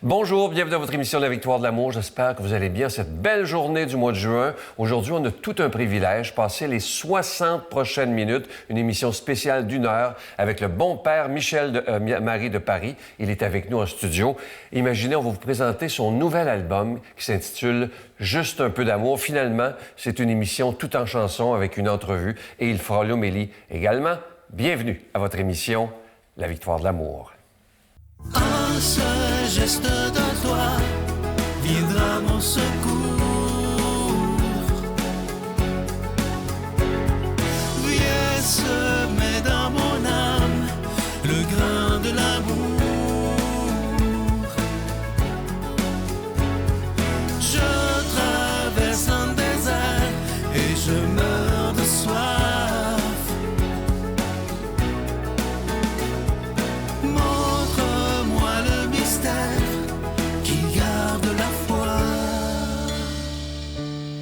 Bonjour, bienvenue dans votre émission La Victoire de l'amour. J'espère que vous allez bien cette belle journée du mois de juin. Aujourd'hui, on a tout un privilège, passer les 60 prochaines minutes, une émission spéciale d'1 heure avec le bon père Michel Marie de Paris. Il est avec nous en studio. Imaginez, on va vous présenter son nouvel album qui s'intitule Juste un peu d'amour. Finalement, c'est une émission tout en chansons avec une entrevue et il fera l'homélie également. Bienvenue à votre émission La Victoire de l'amour. Un seul geste de toi viendra mon secours. Viens semer dans mon âme le grain de l'amour. Je traverse un désert et je meurs de soif.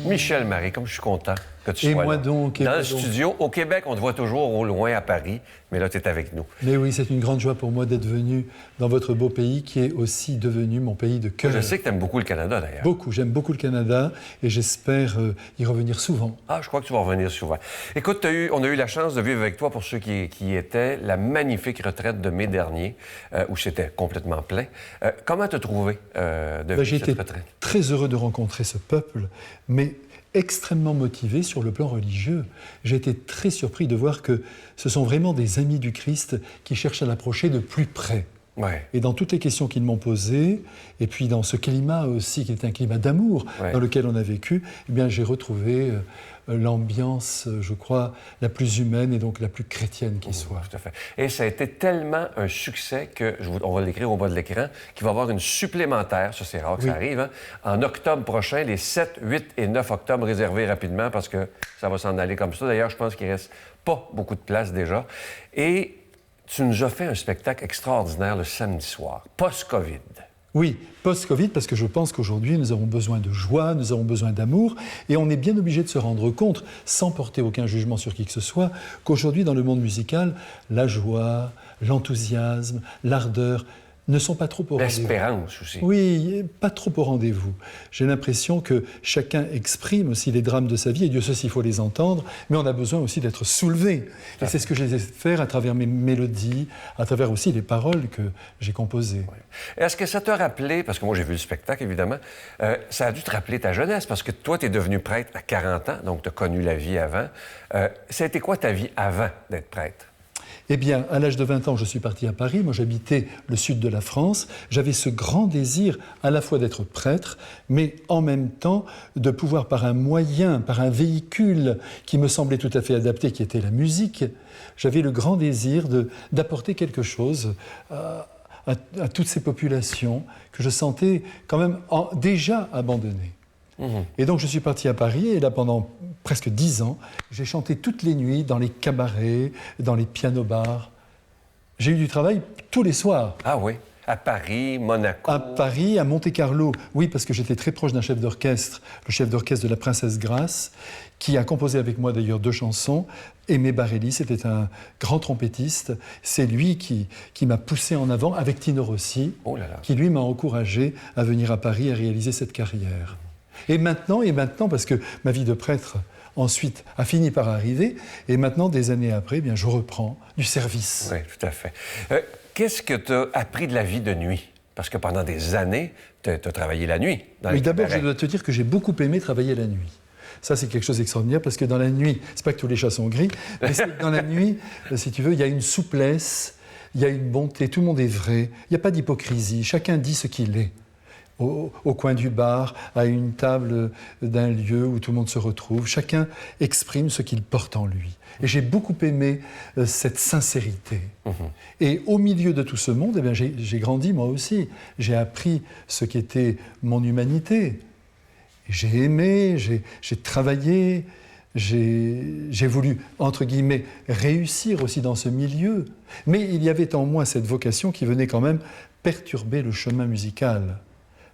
Michel Marie, comme je suis content que tu sois là. Donc, dans le studio. Au Québec, on te voit toujours au loin à Paris, mais là, tu es avec nous. Mais oui, c'est une grande joie pour moi d'être venu dans votre beau pays qui est aussi devenu mon pays de cœur. Je sais que tu aimes beaucoup le Canada, d'ailleurs. Beaucoup, j'aime beaucoup le Canada et j'espère y revenir souvent. Ah, je crois que tu vas revenir souvent. Écoute, on a eu la chance de vivre avec toi, pour ceux qui y étaient, la magnifique retraite de mai dernier, où c'était complètement plein. Comment t'as trouvé de vivre cette retraite? J'ai été très heureux de rencontrer ce peuple, mais extrêmement motivé sur le plan religieux. J'ai été très surpris de voir que ce sont vraiment des amis du Christ qui cherchent à l'approcher de plus près. Ouais. Et dans toutes les questions qu'ils m'ont posées, et puis dans ce climat aussi, qui est un climat d'amour dans lequel on a vécu, eh bien, j'ai retrouvé l'ambiance, je crois, la plus humaine et donc la plus chrétienne qui soit. Tout à fait. Et ça a été tellement un succès que, on va l'écrire au bas de l'écran, qu'il va y avoir une supplémentaire, ça c'est rare que ça arrive, hein, en octobre prochain, les 7, 8 et 9 octobre, réservés rapidement parce que ça va s'en aller comme ça. D'ailleurs, je pense qu'il ne reste pas beaucoup de place déjà. Et tu nous as fait un spectacle extraordinaire le samedi soir, post-Covid. Oui, post-Covid, parce que je pense qu'aujourd'hui, nous avons besoin de joie, nous avons besoin d'amour, et on est bien obligé de se rendre compte, sans porter aucun jugement sur qui que ce soit, qu'aujourd'hui, dans le monde musical, la joie, l'enthousiasme, l'ardeur ne sont pas trop au rendez-vous. L'espérance aussi. Oui, pas trop au rendez-vous. J'ai l'impression que chacun exprime aussi les drames de sa vie, et Dieu sait s'il faut les entendre, mais on a besoin aussi d'être soulevé. Et c'est ce que j'essaie de faire à travers mes mélodies, à travers aussi les paroles que j'ai composées. Oui. Est-ce que ça t'a rappelé, parce que moi j'ai vu le spectacle évidemment, ça a dû te rappeler ta jeunesse, parce que toi tu es devenu prêtre à 40 ans, donc tu as connu la vie avant. Ça a été quoi ta vie avant d'être prêtre? Eh bien, à l'âge de 20 ans, je suis parti à Paris. Moi, j'habitais le sud de la France. J'avais ce grand désir à la fois d'être prêtre, mais en même temps de pouvoir, par un moyen, par un véhicule qui me semblait tout à fait adapté, qui était la musique, j'avais le grand désir d'apporter quelque chose à toutes ces populations que je sentais quand même déjà abandonnées. Et donc je suis parti à Paris et là pendant presque 10 ans, j'ai chanté toutes les nuits dans les cabarets, dans les pianos-bars. J'ai eu du travail tous les soirs. Ah oui, à Paris, Monaco. À Paris, à Monte-Carlo. Oui, parce que j'étais très proche d'un chef d'orchestre, le chef d'orchestre de la Princesse Grace, qui a composé avec moi d'ailleurs 2 chansons. Aimé Barelli, c'était un grand trompettiste. C'est lui qui m'a poussé en avant avec Tino Rossi, qui lui m'a encouragé à venir à Paris et à réaliser cette carrière. Et maintenant, parce que ma vie de prêtre, ensuite, a fini par arriver, et maintenant, des années après, eh bien, je reprends du service. Oui, tout à fait. Qu'est-ce que tu as appris de la vie de nuit? Parce que pendant des années, tu as travaillé la nuit. Oui, d'abord, je dois te dire que j'ai beaucoup aimé travailler la nuit. Ça, c'est quelque chose d'extraordinaire, parce que dans la nuit, c'est pas que tous les chats sont gris, mais dans la nuit, si tu veux, il y a une souplesse, il y a une bonté, tout le monde est vrai, il n'y a pas d'hypocrisie, chacun dit ce qu'il est. Au coin du bar, à une table d'un lieu où tout le monde se retrouve. Chacun exprime ce qu'il porte en lui. Et j'ai beaucoup aimé cette sincérité. Et au milieu de tout ce monde, eh bien, j'ai grandi moi aussi. J'ai appris ce qu'était mon humanité. J'ai aimé, j'ai travaillé, j'ai voulu, entre guillemets, réussir aussi dans ce milieu. Mais il y avait en moi cette vocation qui venait quand même perturber le chemin musical.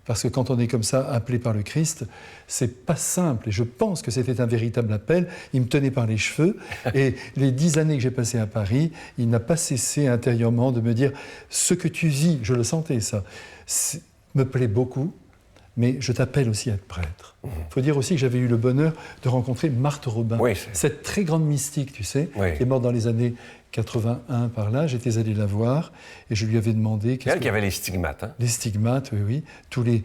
Parce que quand on est comme ça, appelé par le Christ, c'est pas simple. Et je pense que c'était un véritable appel. Il me tenait par les cheveux. Et les 10 années que j'ai passées à Paris, il n'a pas cessé intérieurement de me dire « Ce que tu vis, je le sentais ça, me plaît beaucoup, mais je t'appelle aussi à être prêtre. Il faut dire aussi que j'avais eu le bonheur de rencontrer Marthe Robin, Oui, cette très grande mystique, tu sais, Oui. qui est morte dans les années 81 par là. J'étais allé la voir et je lui avais demandé... C'est elle qui avait les stigmates, hein? Les stigmates, oui, oui.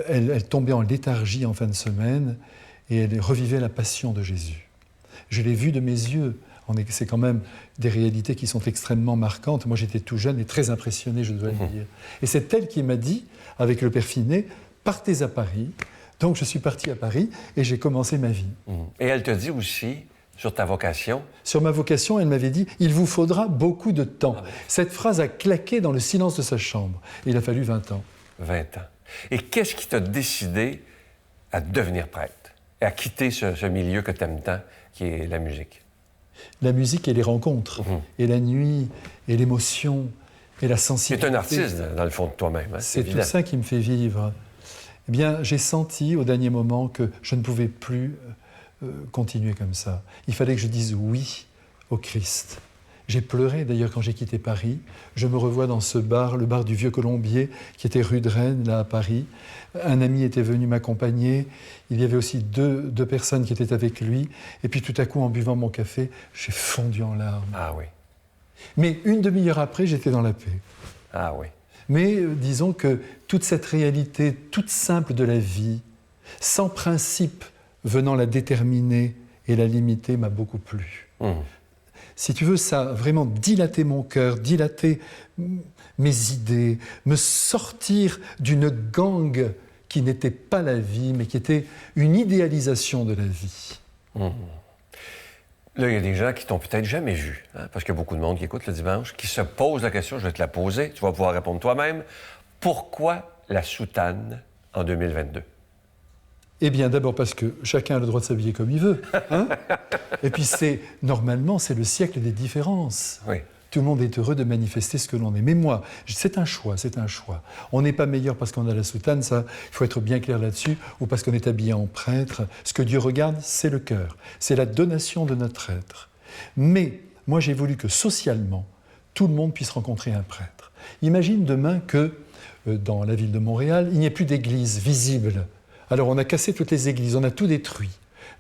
Elle tombait en léthargie en fin de semaine et elle revivait la passion de Jésus. Je l'ai vue de mes yeux. C'est quand même des réalités qui sont extrêmement marquantes. Moi, j'étais tout jeune et très impressionné, je dois le dire. Et c'est elle qui m'a dit, avec le père Finet, partez à Paris. Donc, je suis parti à Paris et j'ai commencé ma vie. Et elle te dit aussi, sur ta vocation... Sur ma vocation, elle m'avait dit « Il vous faudra beaucoup de temps ». Cette phrase a claqué dans le silence de sa chambre. Et il a fallu 20 ans. 20 ans. Et qu'est-ce qui t'a décidé à devenir prêtre et à quitter ce milieu que tu aimes tant, qui est la musique? La musique et les rencontres, et la nuit, et l'émotion, et la sensibilité. Tu es un artiste, dans le fond de toi-même. Hein? C'est tout ça qui me fait vivre. Eh bien, j'ai senti au dernier moment que je ne pouvais plus continuer comme ça. Il fallait que je dise oui au Christ. J'ai pleuré d'ailleurs quand j'ai quitté Paris. Je me revois dans ce bar, le bar du Vieux Colombier, qui était rue de Rennes, là à Paris. Un ami était venu m'accompagner. Il y avait aussi deux personnes qui étaient avec lui. Et puis tout à coup, en buvant mon café, j'ai fondu en larmes. Ah oui. Mais une demi-heure après, j'étais dans la paix. Ah oui. Mais disons que toute cette réalité toute simple de la vie, sans principe venant la déterminer et la limiter, m'a beaucoup plu. Si tu veux, ça a vraiment dilaté mon cœur, dilaté mes idées, me sortir d'une gangue qui n'était pas la vie, mais qui était une idéalisation de la vie. Là, il y a des gens qui t'ont peut-être jamais vu, hein, parce qu'il y a beaucoup de monde qui écoute le dimanche, qui se pose la question, je vais te la poser, tu vas pouvoir répondre toi-même. Pourquoi la soutane en 2022? Eh bien, d'abord parce que chacun a le droit de s'habiller comme il veut. Hein. Et puis, normalement, c'est le siècle des différences. Oui. Tout le monde est heureux de manifester ce que l'on est. Mais moi, c'est un choix, c'est un choix. On n'est pas meilleur parce qu'on a la soutane, ça, il faut être bien clair là-dessus, ou parce qu'on est habillé en prêtre. Ce que Dieu regarde, c'est le cœur. C'est la donation de notre être. Mais moi, j'ai voulu que socialement, tout le monde puisse rencontrer un prêtre. Imagine demain que, dans la ville de Montréal, il n'y ait plus d'église visible. Alors on a cassé toutes les églises, on a tout détruit.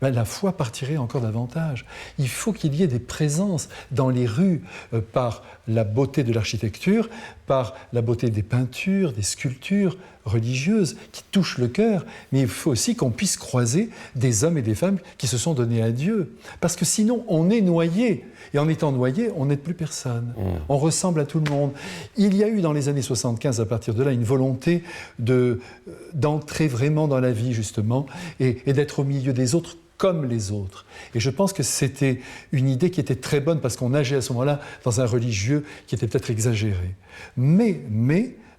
Ben, la foi partirait encore davantage. Il faut qu'il y ait des présences dans les rues par la beauté de l'architecture, par la beauté des peintures, des sculptures religieuses qui touchent le cœur, mais il faut aussi qu'on puisse croiser des hommes et des femmes qui se sont donnés à Dieu. Parce que sinon, on est noyé. Et en étant noyé, on n'est plus personne. On ressemble à tout le monde. Il y a eu dans les années 75, à partir de là, une volonté d'entrer vraiment dans la vie, justement, et d'être au milieu des autres comme les autres. Et je pense que c'était une idée qui était très bonne parce qu'on nageait à ce moment-là dans un religieux qui était peut-être exagéré. Mais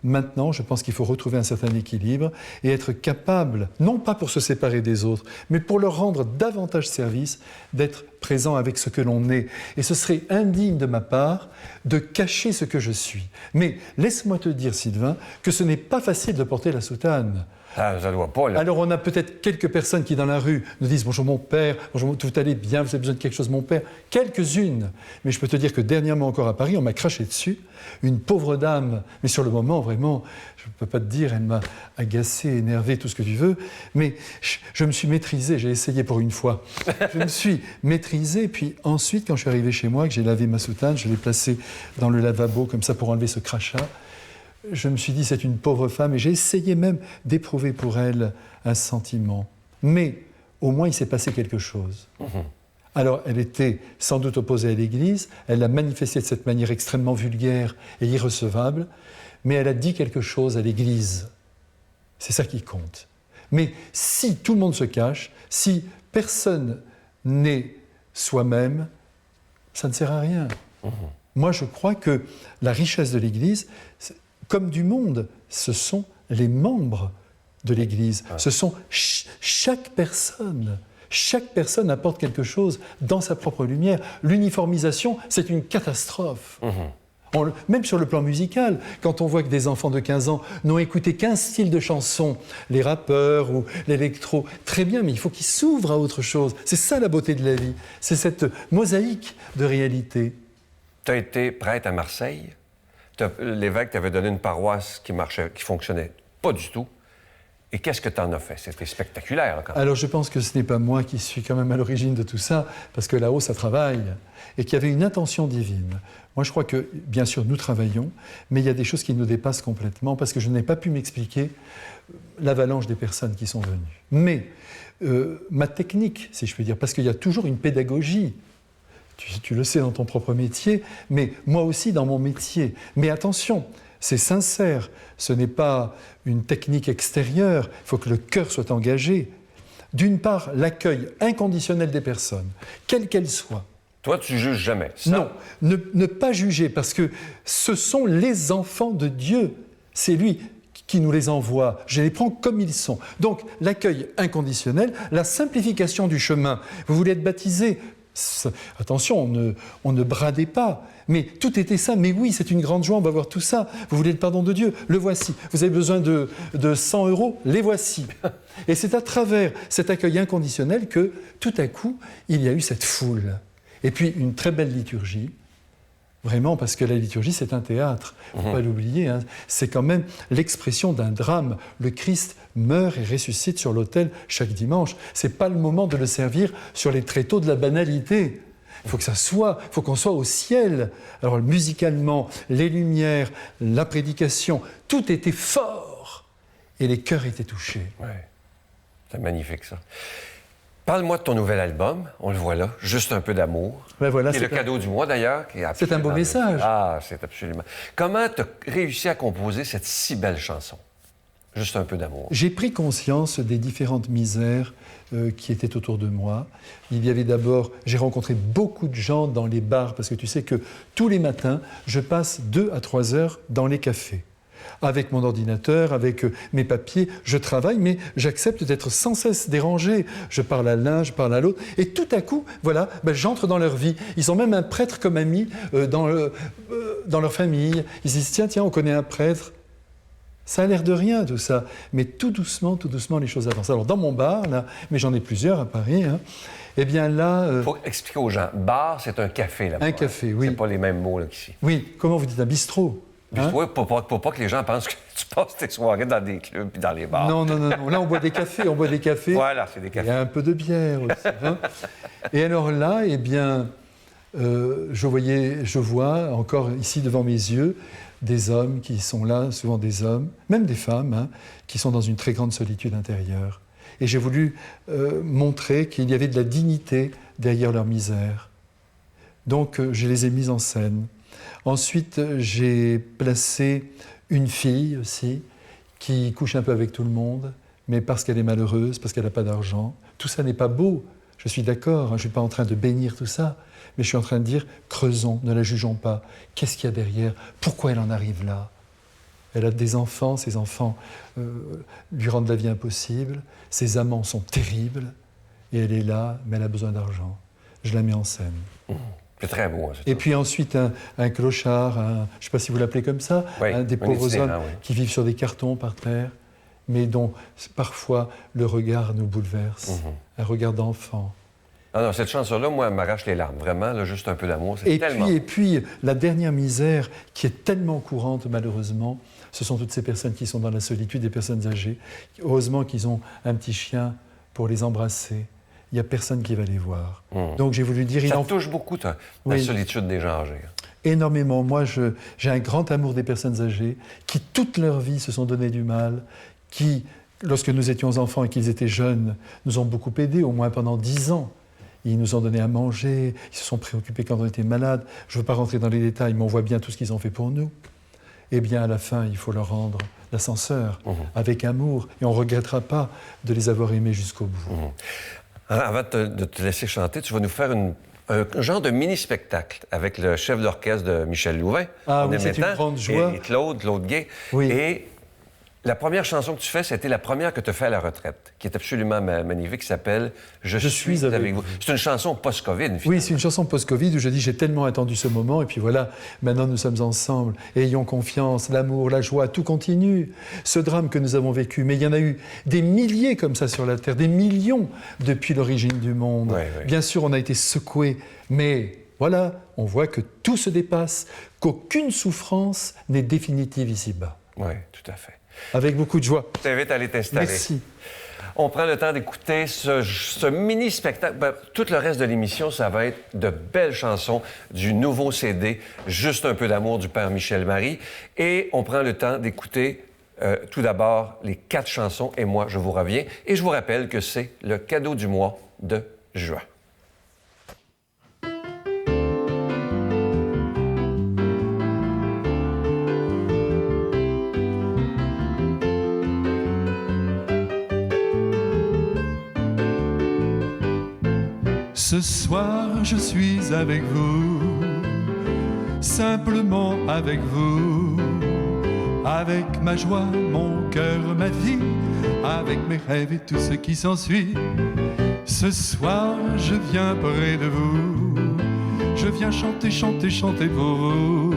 maintenant, je pense qu'il faut retrouver un certain équilibre et être capable, non pas pour se séparer des autres, mais pour leur rendre davantage service, d'être présent avec ce que l'on est. Et ce serait indigne de ma part de cacher ce que je suis. Mais laisse-moi te dire, Sylvain, que ce n'est pas facile de porter la soutane. Ah, ça doit pas, là. Alors on a peut-être quelques personnes qui dans la rue nous disent « Bonjour mon père, bonjour, tout allez bien, vous avez besoin de quelque chose mon père ?» Quelques-unes. Mais je peux te dire que dernièrement encore à Paris, on m'a craché dessus. Une pauvre dame, mais sur le moment vraiment, je ne peux pas te dire, elle m'a agacé, énervé, tout ce que tu veux. Mais je me suis maîtrisé, j'ai essayé pour une fois. Je me suis maîtrisé, puis ensuite quand je suis arrivé chez moi, que j'ai lavé ma soutane, je l'ai placée dans le lavabo comme ça pour enlever ce crachat. Je me suis dit, c'est une pauvre femme, et j'ai essayé même d'éprouver pour elle un sentiment. Mais au moins, il s'est passé quelque chose. Alors, elle était sans doute opposée à l'Église, elle l'a manifesté de cette manière extrêmement vulgaire et irrecevable, mais elle a dit quelque chose à l'Église. C'est ça qui compte. Mais si tout le monde se cache, si personne n'est soi-même, ça ne sert à rien. Moi, je crois que la richesse de l'Église, comme du monde, ce sont les membres de l'Église. Ce sont chaque personne. Chaque personne apporte quelque chose dans sa propre lumière. L'uniformisation, c'est une catastrophe. Même sur le plan musical, quand on voit que des enfants de 15 ans n'ont écouté qu'un style de chanson, les rappeurs ou l'électro, très bien, mais il faut qu'ils s'ouvrent à autre chose. C'est ça la beauté de la vie. C'est cette mosaïque de réalité. Tu as été prêtre à Marseille. L'évêque t'avait donné une paroisse qui fonctionnait pas du tout. Et qu'est-ce que tu en as fait? C'était spectaculaire, quand même. Alors je pense que ce n'est pas moi qui suis quand même à l'origine de tout ça, parce que là-haut, ça travaille, et qu'il y avait une intention divine. Moi, je crois que, bien sûr, nous travaillons, mais il y a des choses qui nous dépassent complètement, parce que je n'ai pas pu m'expliquer l'avalanche des personnes qui sont venues. Mais ma technique, si je peux dire, parce qu'il y a toujours une pédagogie, tu le sais dans ton propre métier, mais moi aussi dans mon métier. Mais attention, c'est sincère, ce n'est pas une technique extérieure, il faut que le cœur soit engagé. D'une part, l'accueil inconditionnel des personnes, quelles qu'elles soient. Toi, tu juges jamais. Ça... Non, ne pas juger, parce que ce sont les enfants de Dieu. C'est lui qui nous les envoie. Je les prends comme ils sont. Donc, l'accueil inconditionnel, la simplification du chemin. Vous voulez être baptisé? Attention, on ne bradait pas. Mais tout était ça. Mais oui, c'est une grande joie, on va voir tout ça. Vous voulez le pardon de Dieu? Le voici. Vous avez besoin de 100 €? Les voici. Et c'est à travers cet accueil inconditionnel que, tout à coup, il y a eu cette foule. Et puis, une très belle liturgie. Vraiment, parce que la liturgie, c'est un théâtre. Il ne faut pas l'oublier. Hein. C'est quand même l'expression d'un drame. Le Christ meurt et ressuscite sur l'autel chaque dimanche. Ce n'est pas le moment de le servir sur les tréteaux de la banalité. Il faut que ça soit, il faut qu'on soit au ciel. Alors, musicalement, les lumières, la prédication, tout était fort. Et les cœurs étaient touchés. Ouais. C'est magnifique, ça. Parle-moi de ton nouvel album, on le voit là, Juste un peu d'amour. Ben voilà, c'est le cadeau du mois d'ailleurs. C'est un beau message. Ah, c'est absolument. Comment tu as réussi à composer cette si belle chanson? Juste un peu d'amour. J'ai pris conscience des différentes misères qui étaient autour de moi. Il y avait d'abord, j'ai rencontré beaucoup de gens dans les bars, parce que tu sais que tous les matins, je passe 2 à 3 heures dans les cafés. Avec mon ordinateur, avec mes papiers, je travaille, mais j'accepte d'être sans cesse dérangé. Je parle à l'un, je parle à l'autre, et tout à coup, voilà, j'entre dans leur vie. Ils ont même un prêtre comme ami dans leur famille. Ils disent, tiens, on connaît un prêtre. Ça a l'air de rien, tout ça. Mais tout doucement, les choses avancent. Alors, dans mon bar, là, mais j'en ai plusieurs à Paris, hein, eh bien là... Il faut expliquer aux gens. Bar, c'est un café, là-bas. Un café, oui. C'est pas les mêmes mots, là, qu'ici. Oui, comment vous dites, un bistrot? Hein? Oui, pour pas que les gens pensent que tu passes tes soirées dans des clubs et dans les bars. Non. Là, on boit des cafés, Voilà, c'est des cafés. Il y a un peu de bière aussi. Hein. Et alors là, eh bien, je vois encore ici devant mes yeux des hommes qui sont là, souvent des hommes, même des femmes, hein, qui sont dans une très grande solitude intérieure. Et j'ai voulu montrer qu'il y avait de la dignité derrière leur misère. Donc, je les ai mis en scène. Ensuite, j'ai placé une fille aussi, qui couche un peu avec tout le monde, mais parce qu'elle est malheureuse, parce qu'elle n'a pas d'argent. Tout ça n'est pas beau, je suis d'accord, hein, je ne suis pas en train de bénir tout ça, mais je suis en train de dire, creusons, ne la jugeons pas. Qu'est-ce qu'il y a derrière? Pourquoi elle en arrive là? Elle a des enfants, ses enfants lui rendent la vie impossible, ses amants sont terribles, et elle est là, mais elle a besoin d'argent. Je la mets en scène. C'est très beau. Hein, et puis ensuite, un clochard, je ne sais pas si vous l'appelez comme ça, oui, des pauvres hommes qui vivent sur des cartons par terre, mais dont parfois le regard nous bouleverse, un regard d'enfant. Non, cette chanson-là, moi, elle m'arrache les larmes. Vraiment, là, juste un peu d'amour, c'est tellement... Et puis, la dernière misère qui est tellement courante, malheureusement, ce sont toutes ces personnes qui sont dans la solitude, des personnes âgées. Heureusement qu'ils ont un petit chien pour les embrasser. Il n'y a personne qui va les voir. Donc j'ai voulu dire... Ça touche beaucoup, la solitude des gens âgés. Énormément. Moi, j'ai un grand amour des personnes âgées qui, toute leur vie, se sont donné du mal, qui, lorsque nous étions enfants et qu'ils étaient jeunes, nous ont beaucoup aidés, au moins pendant 10 ans. Ils nous ont donné à manger, ils se sont préoccupés quand on était malade. Je ne veux pas rentrer dans les détails, mais on voit bien tout ce qu'ils ont fait pour nous. Eh bien, à la fin, il faut leur rendre l'ascenseur avec amour. Et on ne regrettera pas de les avoir aimés jusqu'au bout. Avant de te laisser chanter, tu vas nous faire un genre de mini-spectacle avec le chef d'orchestre de Michel Louvain. Ah oui, c'est une grande joie. Et Claude Gay. Oui. Et la première chanson que tu fais, c'était la première que tu as fait à la retraite, qui est absolument magnifique, qui s'appelle « Je suis avec vous ». C'est une chanson post-Covid, finalement. Oui, c'est une chanson post-Covid où je dis « J'ai tellement attendu ce moment, et puis voilà, maintenant nous sommes ensemble. Ayons confiance, l'amour, la joie, tout continue. Ce drame que nous avons vécu, mais il y en a eu des milliers comme ça sur la Terre, des millions depuis l'origine du monde. Oui. Bien sûr, on a été secoués, mais voilà, on voit que tout se dépasse, qu'aucune souffrance n'est définitive ici-bas. Oui, tout à fait. Avec beaucoup de joie. Je t'invite à aller t'installer. Merci. On prend le temps d'écouter ce mini-spectacle. Ben, tout le reste de l'émission, ça va être de belles chansons du nouveau CD « Juste un peu d'amour » du père Michel Marie. Et on prend le temps d'écouter tout d'abord les 4 chansons « Et moi, je vous reviens ». Et je vous rappelle que c'est le cadeau du mois de juin. Ce soir, je suis avec vous, simplement avec vous, avec ma joie, mon cœur, ma vie, avec mes rêves et tout ce qui s'ensuit. Ce soir, je viens près de vous, je viens chanter, chanter, chanter pour vous,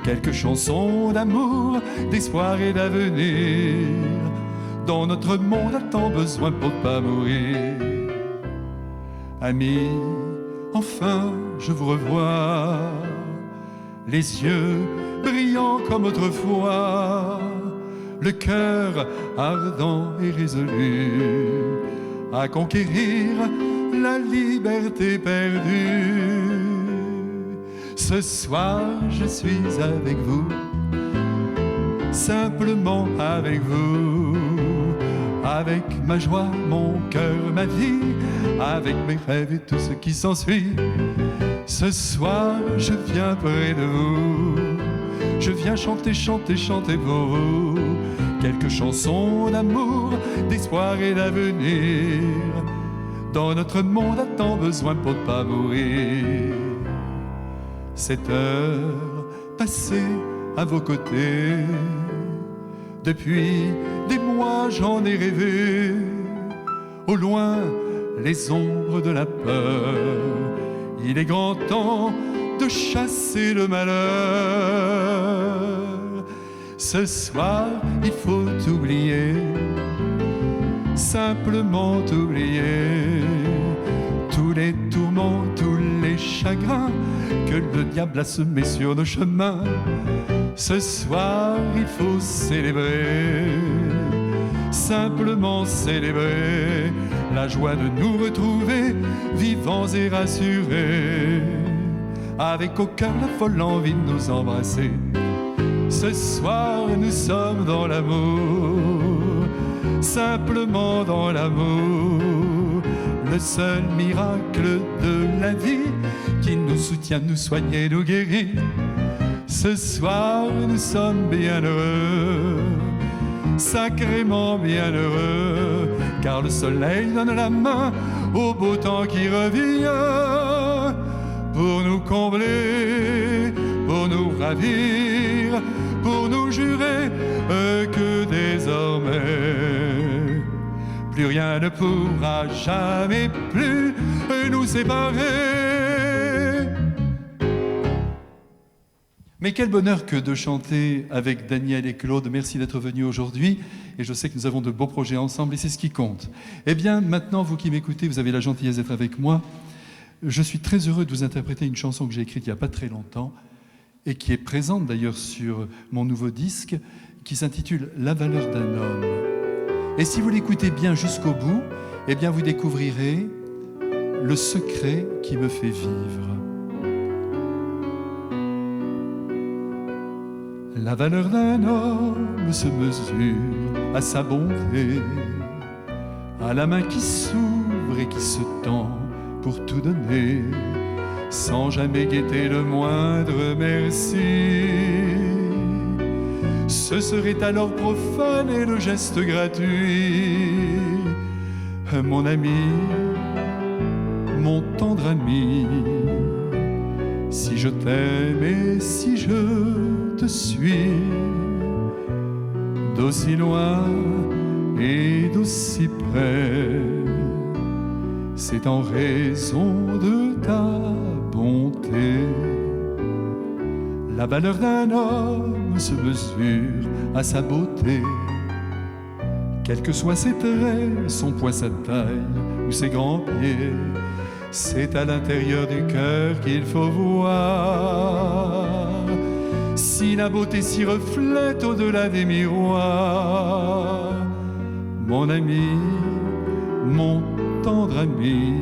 quelques chansons d'amour, d'espoir et d'avenir, dont notre monde a tant besoin pour ne pas mourir. Amis, enfin je vous revois, les yeux brillants comme autrefois, le cœur ardent et résolu à conquérir la liberté perdue. Ce soir je suis avec vous, simplement avec vous, avec ma joie, mon cœur, ma vie, avec mes rêves et tout ce qui s'ensuit. Ce soir, je viens près de vous, je viens chanter, chanter, chanter pour vous, quelques chansons d'amour, d'espoir et d'avenir, dont notre monde a tant besoin pour ne pas mourir. Cette heure passée à vos côtés, depuis des mois j'en ai rêvé, au loin les ombres de la peur. Il est grand temps de chasser le malheur. Ce soir il faut oublier, simplement oublier tous les tourments, tous les chagrins que le diable a semés sur nos chemins. Ce soir, il faut célébrer, simplement célébrer la joie de nous retrouver, vivants et rassurés, avec au cœur la folle envie de nous embrasser. Ce soir, nous sommes dans l'amour, simplement dans l'amour, le seul miracle de la vie qui nous soutient, nous soigne et nous guérit. Ce soir, nous sommes bien heureux, sacrément bien heureux, car le soleil donne la main au beau temps qui revient pour nous combler, pour nous ravir, pour nous jurer que désormais plus rien ne pourra jamais plus nous séparer. Mais quel bonheur que de chanter avec Daniel et Claude. Merci d'être venus aujourd'hui. Et je sais que nous avons de beaux projets ensemble et c'est ce qui compte. Eh bien, maintenant, vous qui m'écoutez, vous avez la gentillesse d'être avec moi. Je suis très heureux de vous interpréter une chanson que j'ai écrite il n'y a pas très longtemps et qui est présente d'ailleurs sur mon nouveau disque, qui s'intitule « La valeur d'un homme ». Et si vous l'écoutez bien jusqu'au bout, eh bien, vous découvrirez le secret qui me fait vivre. La valeur d'un homme se mesure à sa bonté, à la main qui s'ouvre et qui se tend pour tout donner, sans jamais guetter le moindre merci. Ce serait alors profaner le geste gratuit. Mon ami, mon tendre ami, si je t'aime et si je te suis, d'aussi loin et d'aussi près, c'est en raison de ta bonté. La valeur d'un homme se mesure à sa beauté, quels que soient ses traits, son poids, sa taille ou ses grands pieds. C'est à l'intérieur du cœur qu'il faut voir. si la beauté s'y reflète au-delà des miroirs. Mon ami, mon tendre ami,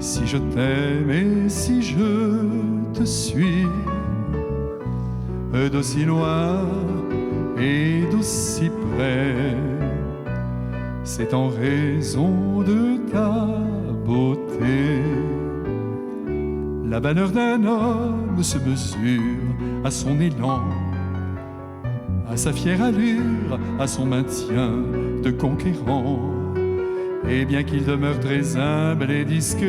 si je t'aime et si je te suis, d'aussi loin et d'aussi près, c'est en raison de ta beauté. La valeur d'un homme se mesure à son élan, à sa fière allure, à son maintien de conquérant. Et bien qu'il demeure très humble et discret,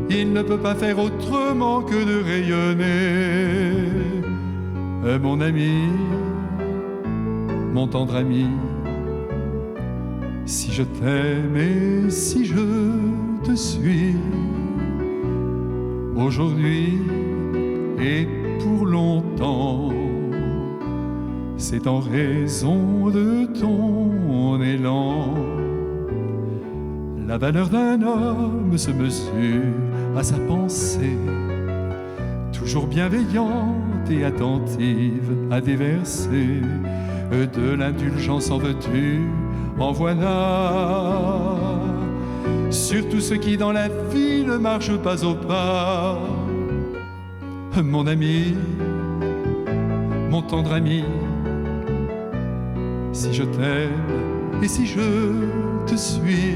il ne peut pas faire autrement que de rayonner. Mon ami, mon tendre ami, si je t'aime et si je te suis, aujourd'hui et pour longtemps, c'est en raison de ton élan. La valeur d'un homme se mesure à sa pensée, toujours bienveillante et attentive à déverser de l'indulgence en veux-tu, en voilà, sur tout ce qui dans la vie ne marche pas au pas. Mon ami, mon tendre ami, si je t'aime et si je te suis,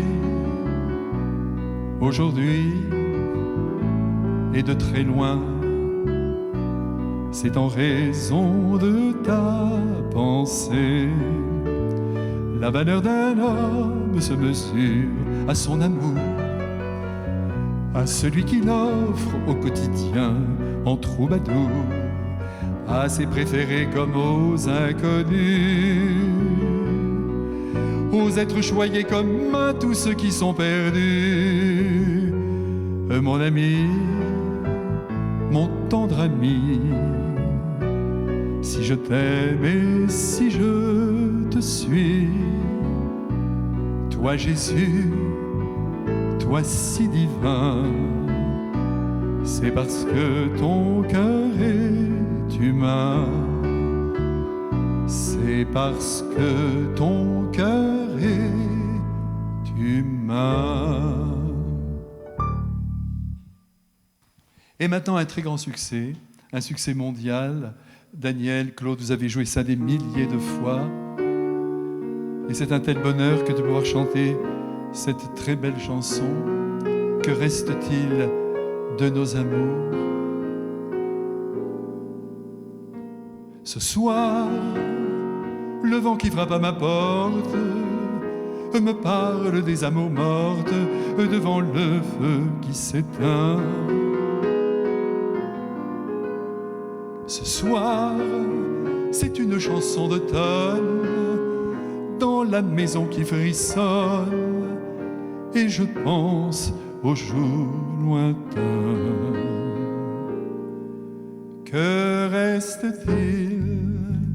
aujourd'hui et de très loin, c'est en raison de ta pensée. La valeur d'un homme se mesure à son amour, à celui qu'il offre au quotidien en troubadour, à ses préférés comme aux inconnus, aux êtres choyés comme à tous ceux qui sont perdus. Mon ami, mon tendre ami, si je t'aime et si je te suis, toi Jésus, toi si divin, c'est parce que ton cœur est humain, c'est parce que ton cœur est humain. Et maintenant un très grand succès, un succès mondial. Daniel, Claude, vous avez joué ça des milliers de fois. Et c'est un tel bonheur que de pouvoir chanter cette très belle chanson. Que reste-t-il de nos amours? Ce soir, le vent qui frappe à ma porte me parle des amours mortes devant le feu qui s'éteint. Ce soir, c'est une chanson d'automne dans la maison qui frissonne, et je pense aux jours lointains. Que reste-t-il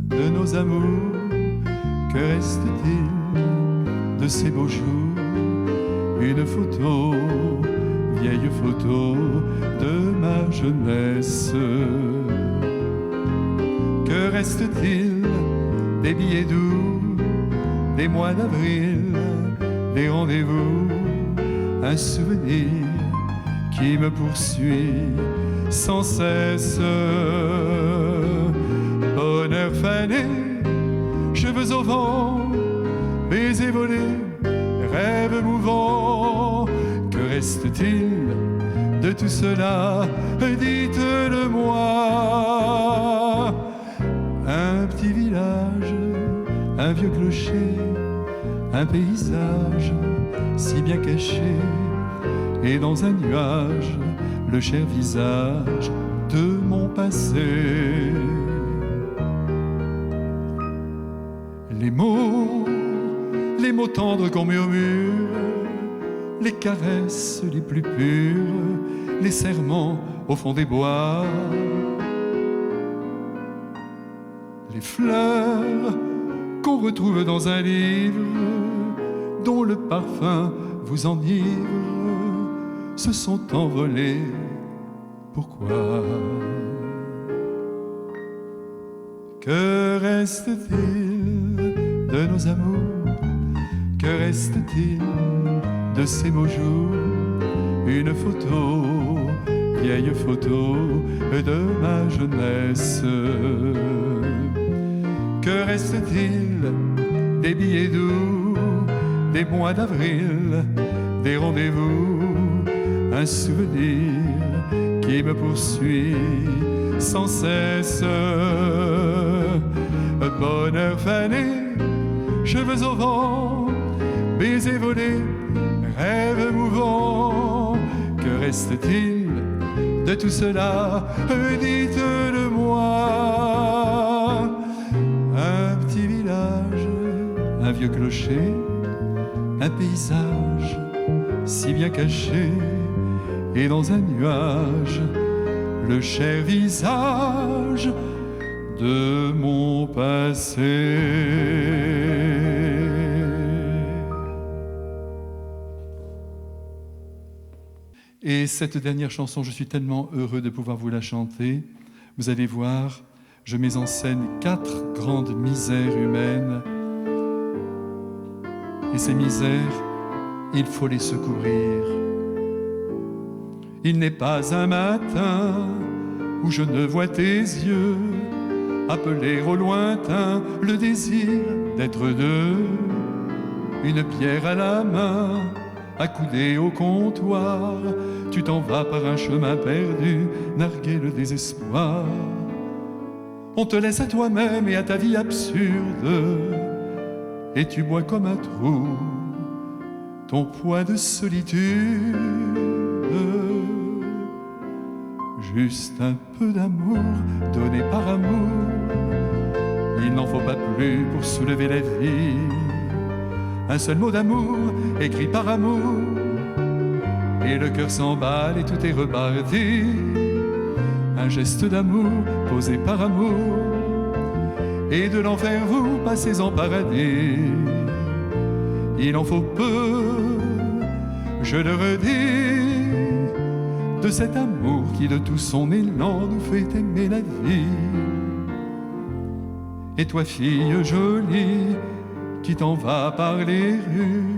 de nos amours? Que reste-t-il de ces beaux jours? Une photo, vieille photo de ma jeunesse. Que reste-t-il des billets doux, des mois d'avril, des rendez-vous, un souvenir qui me poursuit sans cesse. Bonheur fané, cheveux au vent, baisers volés, rêves mouvants. Que reste-t-il de tout cela? Dites-le-moi. Un petit village, un vieux clocher, un paysage si bien caché, et dans un nuage, le cher visage de mon passé. Les mots tendres qu'on murmure, les caresses les plus pures, les serments au fond des bois, les fleurs qu'on retrouve dans un livre dont le parfum vous enivre, se sont envolés pourquoi. Que reste-t-il de nos amours? Que reste-t-il de ces beaux jours? Une photo, vieille photo de ma jeunesse. Que reste-t-il des billets doux, des mois d'avril, des rendez-vous? Un souvenir qui me poursuit sans cesse. Bonheur fané, cheveux au vent, baisers volés, rêves mouvants. Que reste-t-il de tout cela? Dites-le-moi. Un petit village, un vieux clocher, un paysage si bien caché, et dans un nuage, le cher visage de mon passé. Et cette dernière chanson, je suis tellement heureux de pouvoir vous la chanter. Vous allez voir, je mets en scène 4 grandes misères humaines. Et ces misères, il faut les secourir. Il n'est pas un matin où je ne vois tes yeux appeler au lointain le désir d'être deux. Une pierre à la main, accoudée au comptoir, tu t'en vas par un chemin perdu, narguer le désespoir. On te laisse à toi-même et à ta vie absurde, et tu bois comme un trou ton poids de solitude. Juste un peu d'amour donné par amour, il n'en faut pas plus pour soulever la vie. Un seul mot d'amour écrit par amour, et le cœur s'emballe et tout est reparti. Un geste d'amour posé par amour, et de l'enfer vous passez en paradis. Il en faut peu, je le redis, de cet amour qui de tout son élan nous fait aimer la vie. Et toi, fille jolie, qui t'en vas par les rues,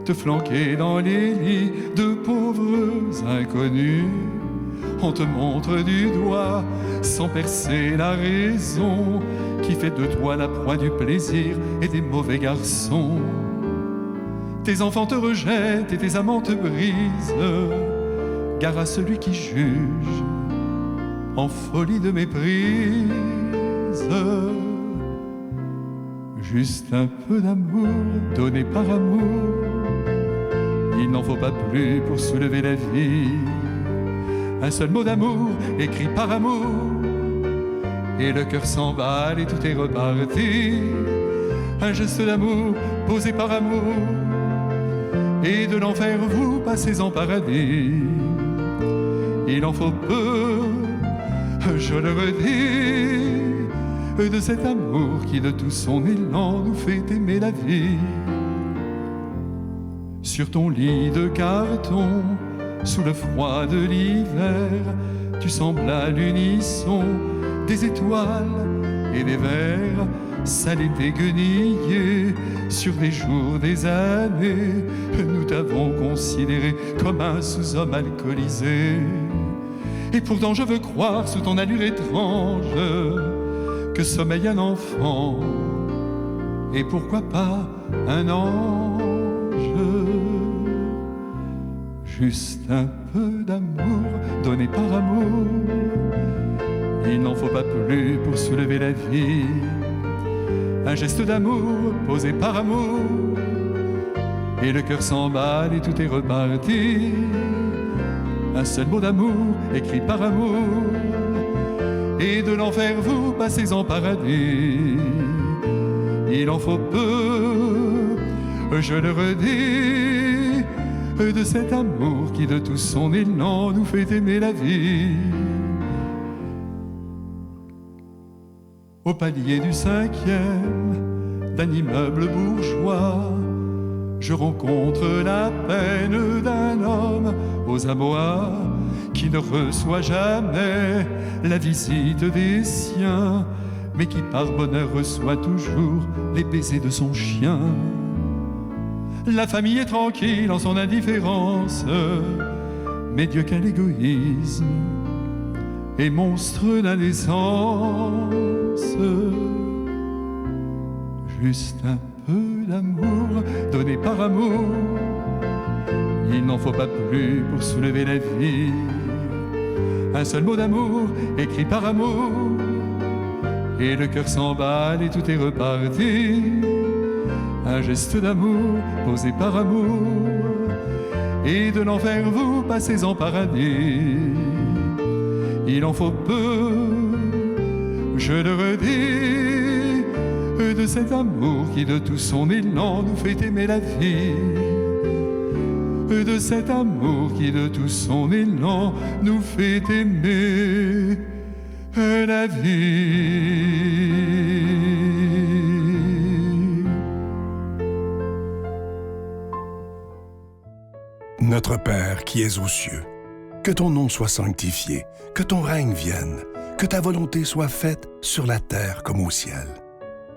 te flanquer dans les lits de pauvres inconnus, on te montre du doigt, sans percer la raison, qui fait de toi la proie du plaisir et des mauvais garçons. Tes enfants te rejettent et tes amants te brisent. Gare à celui qui juge, en folie de méprise. Juste un peu d'amour donné par amour, il n'en faut pas plus pour soulever la vie. Un seul mot d'amour écrit par amour, et le cœur s'emballe et tout est reparti. Un geste d'amour posé par amour, et de l'enfer vous passez en paradis. Il en faut peu, je le redis, de cet amour qui de tout son élan nous fait aimer la vie. Sur ton lit de carton, sous le froid de l'hiver, tu sembles à l'unisson des étoiles et des vers. Ça l'était guenillé sur des jours, des années. Nous t'avons considéré comme un sous-homme alcoolisé. Et pourtant je veux croire sous ton allure étrange que sommeille un enfant, et pourquoi pas un ange. Juste un peu d'amour donné par amour, il n'en faut pas plus pour soulever la vie. Un geste d'amour posé par amour, et le cœur s'emballe et tout est reparti. Un seul mot d'amour écrit par amour, et de l'enfer vous passez en paradis. Il en faut peu, je le redis, de cet amour qui de tout son élan nous fait aimer la vie. Au palier du 5e d'un immeuble bourgeois, je rencontre la peine d'un homme aux abois qui ne reçoit jamais la visite des siens, mais qui par bonheur reçoit toujours les baisers de son chien. La famille est tranquille en son indifférence, mais Dieu quel égoïsme et monstre d'indécence. Juste un peu d'amour donné par amour, il n'en faut pas plus pour soulever la vie. Un seul mot d'amour écrit par amour, et le cœur s'emballe et tout est reparti. Un geste d'amour posé par amour, et de l'enfer vous passez en paradis. Il en faut peu, je le redis, de cet amour qui de tout son élan nous fait aimer la vie. De cet amour qui de tout son élan nous fait aimer la vie. Notre Père qui es aux cieux, que ton nom soit sanctifié, que ton règne vienne, que ta volonté soit faite sur la terre comme au ciel.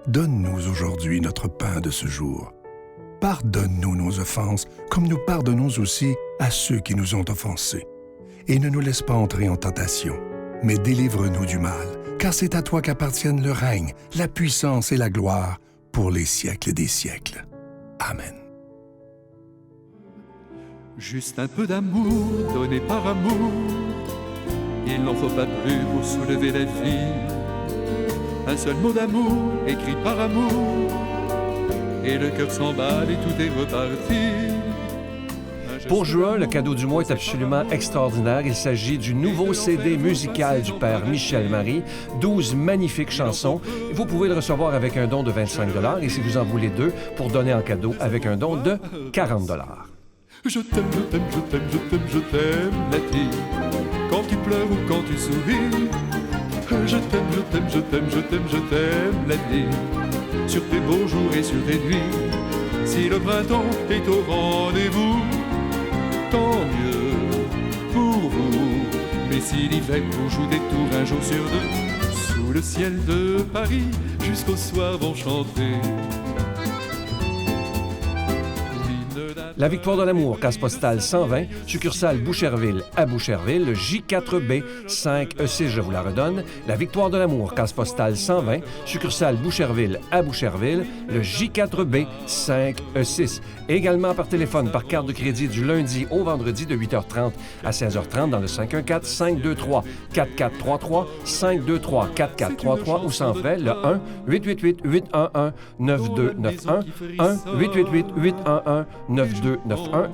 Donne-nous aujourd'hui notre pain de ce jour. Pardonne-nous nos offenses, comme nous pardonnons aussi à ceux qui nous ont offensés. Et ne nous laisse pas entrer en tentation, mais délivre-nous du mal, car c'est à toi qu'appartiennent le règne, la puissance et la gloire pour les siècles des siècles. Amen. Juste un peu d'amour donné par amour, il n'en faut pas plus pour soulever la vie. Un seul mot d'amour écrit par amour, et le cœur s'emballe et tout est reparti. Pour juin, le cadeau du mois est absolument extraordinaire. Il s'agit du nouveau CD musical du père Michel Marie, 12 magnifiques chansons. Vous pouvez le recevoir avec un don de 25 $ et si vous en voulez 2, pour donner en cadeau avec un don de 40 $. Je t'aime, je t'aime, je t'aime, je t'aime, je t'aime, la vie. Quand tu pleures ou quand tu souris, je t'aime, je t'aime, je t'aime, je t'aime, je t'aime, la vie. Sur tes beaux jours et sur tes nuits, si le printemps est au rendez-vous, tant mieux pour vous. Mais si l'hiver vous joue des tours un jour sur deux, sous le ciel de Paris, jusqu'au soir vont chanter. La Victoire de l'amour, case postale 120, succursale Boucherville à Boucherville, le J4B 5E6, je vous la redonne. La Victoire de l'amour, case postale 120, succursale Boucherville à Boucherville, le J4B 5E6. Également par téléphone, par carte de crédit du lundi au vendredi de 8h30 à 16h30 dans le 514-523-4433, 523-4433 ou sans frais, le 1-888-811-9291, 1-888-811-9291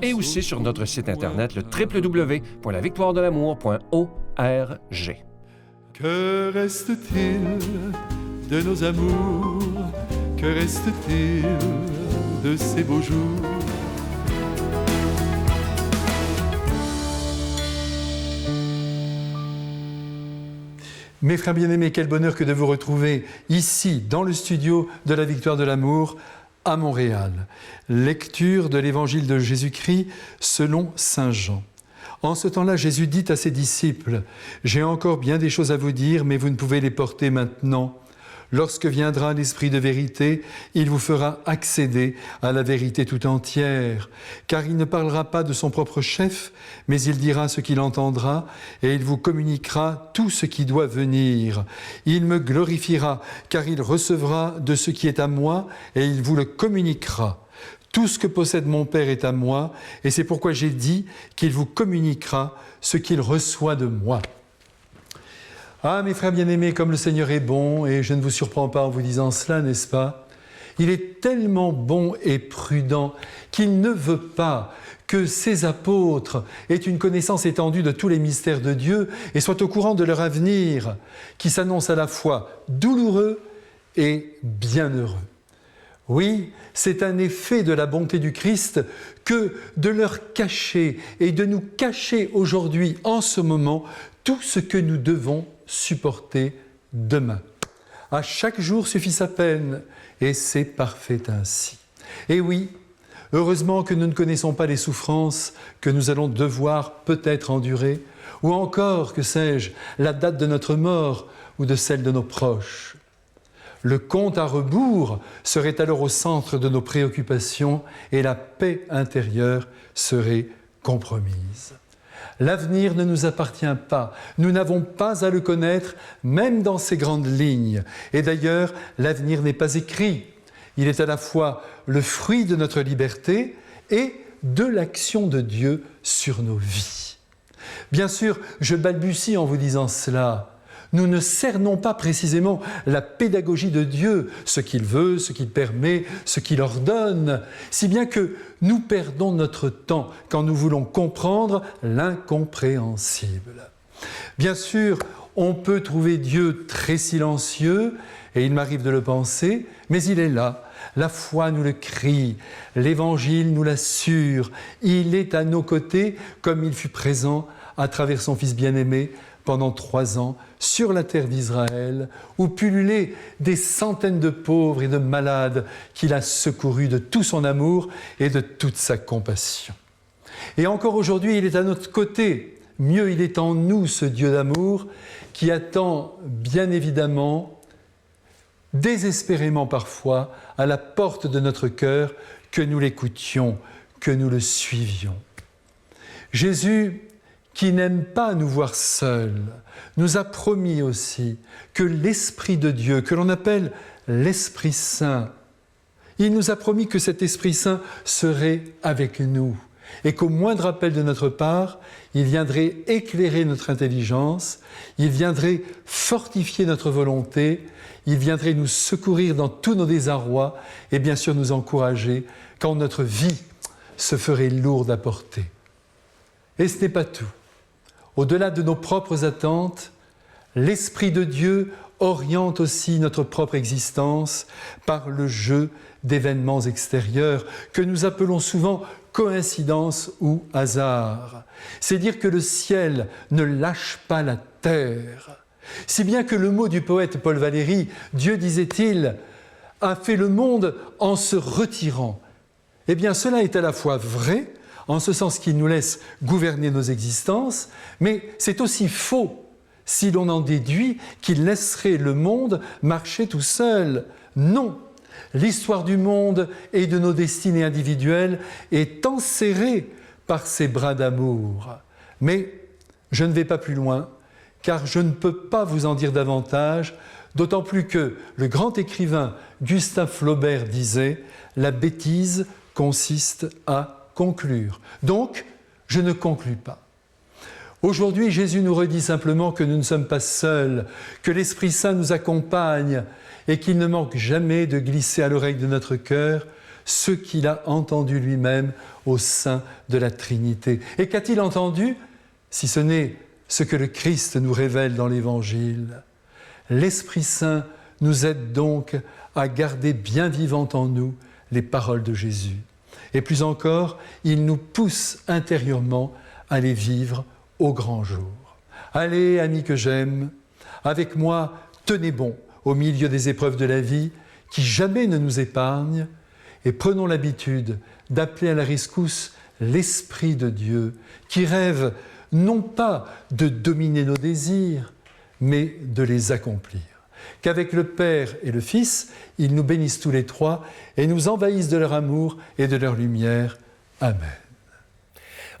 et aussi sur notre site internet le www.lavictoiredelamour.org. Que reste-t-il de nos amours? Que reste-t-il de ces beaux jours? Mes frères bien-aimés, quel bonheur que de vous retrouver ici, dans le studio de la Victoire de l'amour, à Montréal. Lecture de l'Évangile de Jésus-Christ selon saint Jean. En ce temps-là, Jésus dit à ses disciples, « J'ai encore bien des choses à vous dire, mais vous ne pouvez les porter maintenant. Lorsque viendra l'Esprit de vérité, il vous fera accéder à la vérité tout entière, car il ne parlera pas de son propre chef, mais il dira ce qu'il entendra, et il vous communiquera tout ce qui doit venir. Il me glorifiera, car il recevra de ce qui est à moi, et il vous le communiquera. Tout ce que possède mon Père est à moi, et c'est pourquoi j'ai dit qu'il vous communiquera ce qu'il reçoit de moi. » Ah, mes frères bien-aimés, comme le Seigneur est bon, et je ne vous surprends pas en vous disant cela, n'est-ce pas? Il est tellement bon et prudent qu'il ne veut pas que ses apôtres aient une connaissance étendue de tous les mystères de Dieu et soient au courant de leur avenir, qui s'annonce à la fois douloureux et bienheureux. Oui, c'est un effet de la bonté du Christ que de leur cacher et de nous cacher aujourd'hui, en ce moment, tout ce que nous devons supporter demain. À chaque jour suffit sa peine, et c'est parfait ainsi. Et oui, Heureusement que nous ne connaissons pas les souffrances que nous allons devoir peut-être endurer, ou encore, que sais-je, la date de notre mort ou de celle de nos proches. Le compte à rebours serait alors au centre de nos préoccupations et la paix intérieure serait compromise. L'avenir ne nous appartient pas, nous n'avons pas à le connaître, même dans ses grandes lignes. Et d'ailleurs, l'avenir n'est pas écrit. Il est à la fois le fruit de notre liberté et de l'action de Dieu sur nos vies. Bien sûr, je balbutie en vous disant cela. Nous ne cernons pas précisément la pédagogie de Dieu, ce qu'il veut, ce qu'il permet, ce qu'il ordonne, si bien que nous perdons notre temps quand nous voulons comprendre l'incompréhensible. Bien sûr, on peut trouver Dieu très silencieux, et il m'arrive de le penser, mais il est là. La foi nous le crie, l'Évangile nous l'assure, il est à nos côtés comme il fut présent à travers son Fils bien-aimé pendant 3 ans sur la terre d'Israël, où pullulaient des centaines de pauvres et de malades qu'il a secourus de tout son amour et de toute sa compassion. Et encore aujourd'hui, il est à notre côté. Mieux, il est en nous, ce Dieu d'amour, qui attend bien évidemment, désespérément parfois, à la porte de notre cœur, que nous l'écoutions, que nous le suivions. Jésus, qui n'aime pas nous voir seuls, nous a promis aussi que l'Esprit de Dieu, que l'on appelle l'Esprit Saint, il nous a promis que cet Esprit Saint serait avec nous et qu'au moindre appel de notre part, il viendrait éclairer notre intelligence, il viendrait fortifier notre volonté, il viendrait nous secourir dans tous nos désarrois et bien sûr nous encourager quand notre vie se ferait lourde à porter. Et ce n'est pas tout. Au-delà de nos propres attentes, l'Esprit de Dieu oriente aussi notre propre existence par le jeu d'événements extérieurs que nous appelons souvent coïncidence ou hasard. C'est dire que le ciel ne lâche pas la terre. Si bien que le mot du poète Paul Valéry, Dieu, disait-il, a fait le monde en se retirant. Eh bien, cela est à la fois vrai, en ce sens qu'il nous laisse gouverner nos existences, mais c'est aussi faux si l'on en déduit qu'il laisserait le monde marcher tout seul. Non, l'histoire du monde et de nos destinées individuelles est enserrée par ses bras d'amour. Mais je ne vais pas plus loin, car je ne peux pas vous en dire davantage, d'autant plus que le grand écrivain Gustave Flaubert disait « La bêtise consiste à conclure. » Donc, je ne conclus pas. Aujourd'hui, Jésus nous redit simplement que nous ne sommes pas seuls, que l'Esprit Saint nous accompagne et qu'il ne manque jamais de glisser à l'oreille de notre cœur ce qu'il a entendu lui-même au sein de la Trinité. Et qu'a-t-il entendu, si ce n'est ce que le Christ nous révèle dans l'Évangile? L'Esprit Saint nous aide donc à garder bien vivantes en nous les paroles de Jésus. Et plus encore, il nous pousse intérieurement à les vivre au grand jour. Allez, amis que j'aime, avec moi, tenez bon au milieu des épreuves de la vie qui jamais ne nous épargnent et prenons l'habitude d'appeler à la rescousse l'Esprit de Dieu qui rêve non pas de dominer nos désirs, mais de les accomplir. Qu'avec le Père et le Fils, ils nous bénissent tous les trois et nous envahissent de leur amour et de leur lumière. Amen.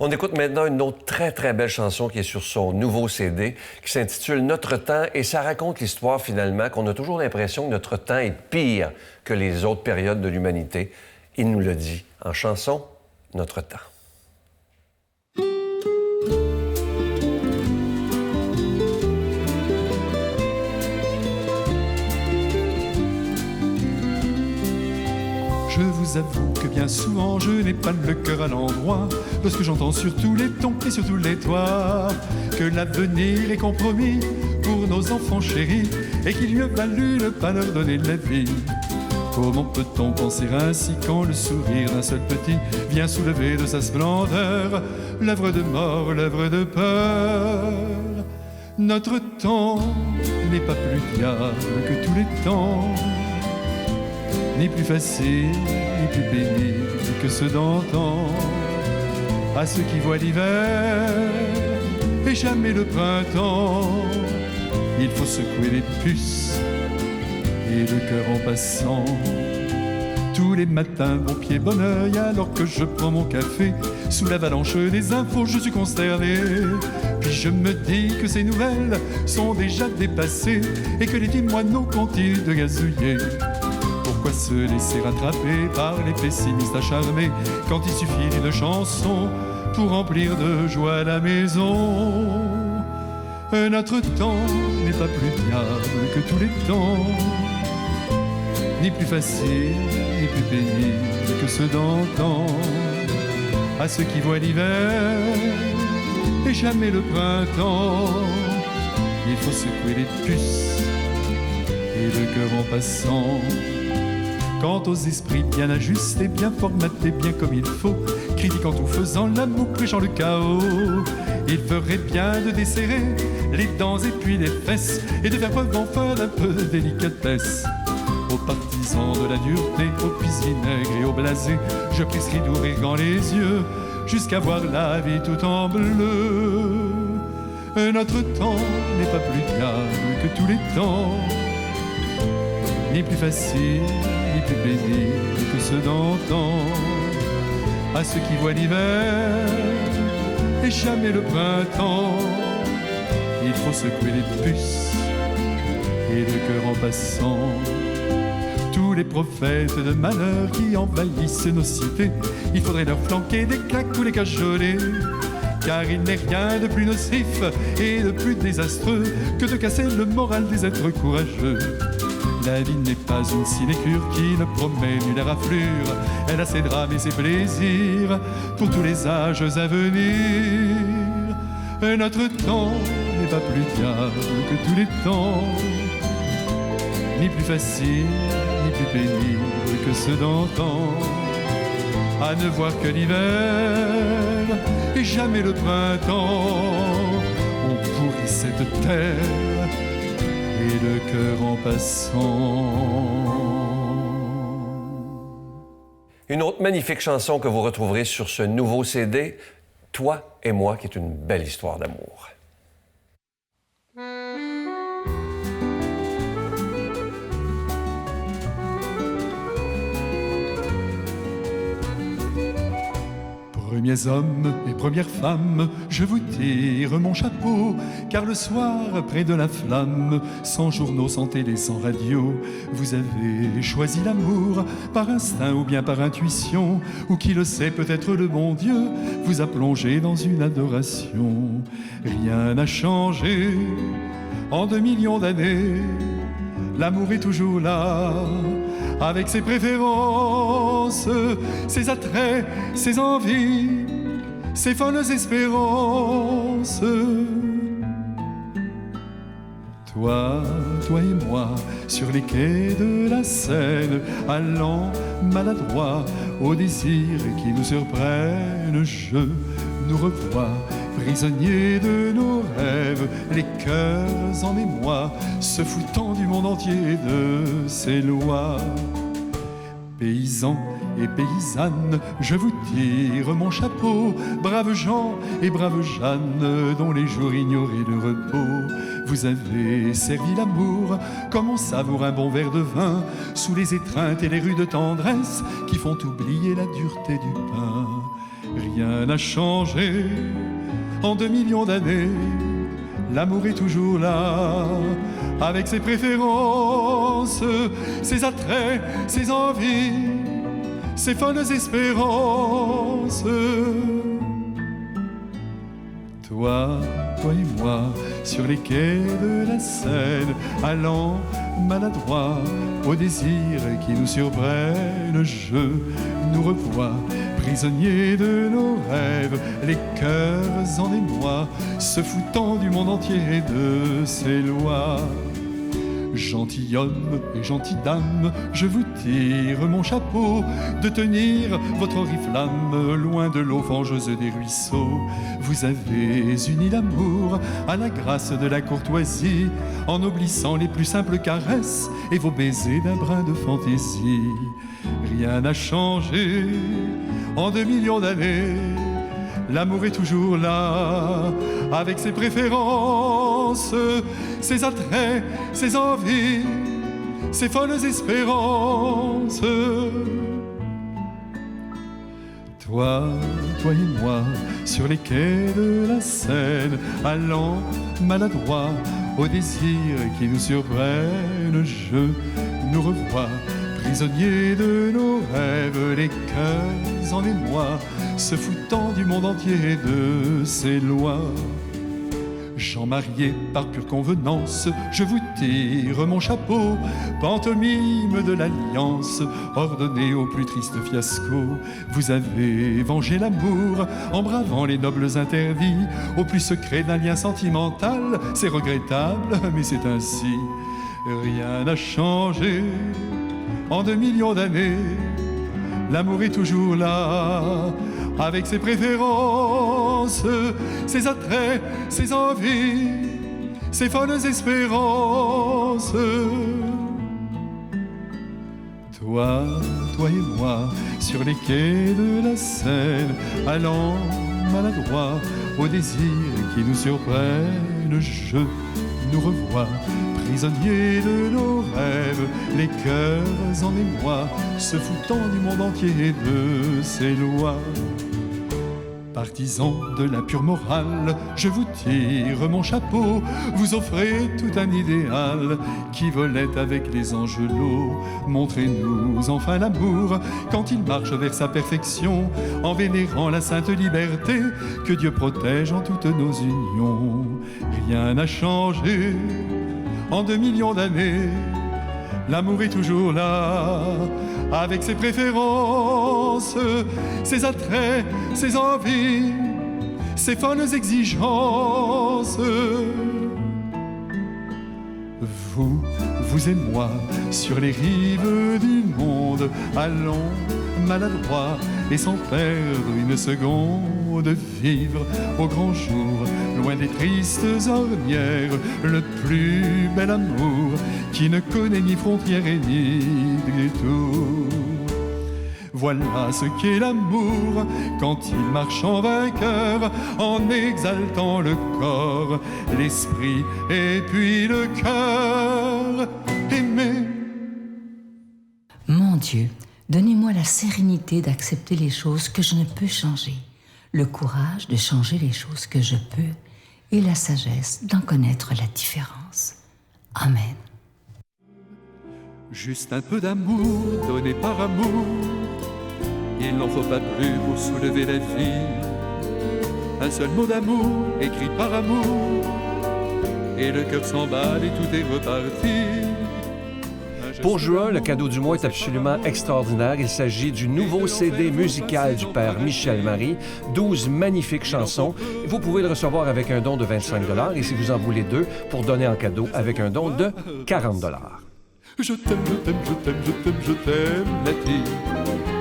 On écoute maintenant une autre très, très belle chanson qui est sur son nouveau CD, qui s'intitule « Notre temps » et ça raconte l'histoire finalement qu'on a toujours l'impression que notre temps est pire que les autres périodes de l'humanité. Il nous le dit en chanson « Notre temps ». Je vous avoue que bien souvent je n'ai pas le cœur à l'endroit lorsque j'entends sur tous les tons et sur tous les toits que l'avenir est compromis pour nos enfants chéris et qu'il mieux valut ne pas leur donner la vie. Comment peut-on penser ainsi quand le sourire d'un seul petit vient soulever de sa splendeur l'œuvre de mort, l'œuvre de peur? Notre temps n'est pas plus diable que tous les temps, ni plus facile, ni plus pénible que ceux d'antan. À ceux qui voient l'hiver et jamais le printemps, il faut secouer les puces et le cœur en passant. Tous les matins, bon pied, bon oeil, alors que je prends mon café, sous l'avalanche des infos, je suis consterné. Puis je me dis que ces nouvelles sont déjà dépassées et que les petits moineaux continuent de gazouiller. Pourquoi se laisser rattraper par les pessimistes acharnés quand il suffit d'une chanson pour remplir de joie la maison? Notre temps n'est pas plus diable que tous les temps, ni plus facile, ni plus pénible que ceux d'antan. À ceux qui voient l'hiver et jamais le printemps, il faut secouer les puces et le cœur en passant. Quant aux esprits bien ajustés, bien formatés, bien comme il faut, critiquant tout, faisant l'amour, prêchant le chaos, il ferait bien de desserrer les dents et puis les fesses et de faire preuve enfin d'un peu de délicatesse. Aux partisans de la dureté, aux pis vinaigres et aux blasés, je prescris d'ouvrir grand les yeux jusqu'à voir la vie tout en bleu. Notre temps n'est pas plus diable que tous les temps, ni plus facile, ni plus pénible que ceux d'antan. À ceux qui voient l'hiver et jamais le printemps, il faut secouer les puces et le cœur en passant. Tous les prophètes de malheur qui envahissent nos cités, il faudrait leur flanquer des claques ou les cajoler, car il n'est rien de plus nocif et de plus désastreux que de casser le moral des êtres courageux. La vie n'est pas une sinécure qui ne promet nulle raflure, elle a ses drames et ses plaisirs pour tous les âges à venir. Notre temps n'est pas plus diable que tous les temps, ni plus facile, ni plus pénible que ceux d'antan. À ne voir que l'hiver et jamais le printemps, on pourrit cette terre et le cœur en passant. Une autre magnifique chanson que vous retrouverez sur ce nouveau CD, Toi et moi, qui est une belle histoire d'amour. Premiers hommes et premières femmes, je vous tire mon chapeau, car le soir, près de la flamme, sans journaux, sans télé, sans radio, vous avez choisi l'amour, par instinct ou bien par intuition, ou qui le sait, peut-être le bon Dieu vous a plongé dans une adoration. Rien n'a changé en 2 millions d'années, l'amour est toujours là, avec ses préférences, ses attraits, ses envies, ses folles espérances. Toi et moi, sur les quais de la Seine, allant maladroit aux désirs qui nous surprennent, je nous revois, prisonniers de nos rêves, les cœurs en émoi, se foutant du monde entier et de ses lois. Paysans et paysannes, je vous tire mon chapeau, braves gens et braves Jeanne, dont les jours ignoraient le repos. Vous avez servi l'amour comme on savoure un bon verre de vin, sous les étreintes et les rues de tendresse qui font oublier la dureté du pain. Rien n'a changé en 2 millions d'années, l'amour est toujours là, avec ses préférences, ses attraits, ses envies, ses folles espérances. Toi et moi, sur les quais de la Seine, allant maladroit aux désirs qui nous surprennent, je nous revois, prisonniers de nos rêves, les cœurs en émoi, se foutant du monde entier et de ses lois. Gentilhomme et gentille dame, je vous tire mon chapeau de tenir votre oriflamme loin de l'eau fangeuse des ruisseaux. Vous avez uni l'amour à la grâce de la courtoisie, en oblissant les plus simples caresses et vos baisers d'un brin de fantaisie. Rien n'a changé en 2 millions d'années. L'amour est toujours là, avec ses préférences, ses attraits, ses envies, ses folles espérances. Toi et moi, sur les quais de la Seine, allant maladroit aux désirs qui nous surprennent, je nous revois, prisonniers de nos rêves, les cœurs en émoi, se foutant du monde entier et de ses lois. Gens mariés par pure convenance, je vous tire mon chapeau, pantomime de l'alliance, ordonnée au plus triste fiasco. Vous avez vengé l'amour en bravant les nobles interdits, au plus secret d'un lien sentimental. C'est regrettable, mais c'est ainsi. Rien n'a changé en 2 millions d'années. L'amour est toujours là, avec ses préférences, ses attraits, ses envies, ses folles espérances. Toi et moi, sur les quais de la Seine, allant maladroit aux désirs qui nous surprennent, je nous revois, prisonniers de nos rêves, les cœurs en émoi, se foutant du monde entier et de ses lois. Partisans de la pure morale, je vous tire mon chapeau, vous offrez tout un idéal qui volait avec les angelots. Montrez-nous enfin l'amour quand il marche vers sa perfection, en vénérant la sainte liberté que Dieu protège en toutes nos unions. Rien n'a changé en 2 millions d'années, l'amour est toujours là, avec ses préférences, ses attraits, ses envies, ses folles exigences. Vous et moi, sur les rives du monde, allons maladroits et sans perdre une seconde, vivre au grand jour, loin des tristes ornières, le plus bel amour qui ne connaît ni frontières et ni détour. Voilà ce qu'est l'amour quand il marche en vainqueur, en exaltant le corps, l'esprit et puis le cœur. Aimer. Mon Dieu, donnez-moi la sérénité d'accepter les choses que je ne peux changer, le courage de changer les choses que je peux et la sagesse d'en connaître la différence. Amen. Juste un peu d'amour donné par amour, il n'en faut pas plus pour soulever la vie. Un seul mot d'amour écrit par amour, et le cœur s'emballe et tout est reparti. Pour juin, le cadeau du mois est absolument extraordinaire. Il s'agit du nouveau CD musical du père Michel Marie, 12 magnifiques chansons. Vous pouvez le recevoir avec un don de 25 $ et si vous en voulez 2, pour donner en cadeau avec un don de 40 $. Je t'aime, je t'aime, je t'aime, je t'aime, je t'aime, la vie.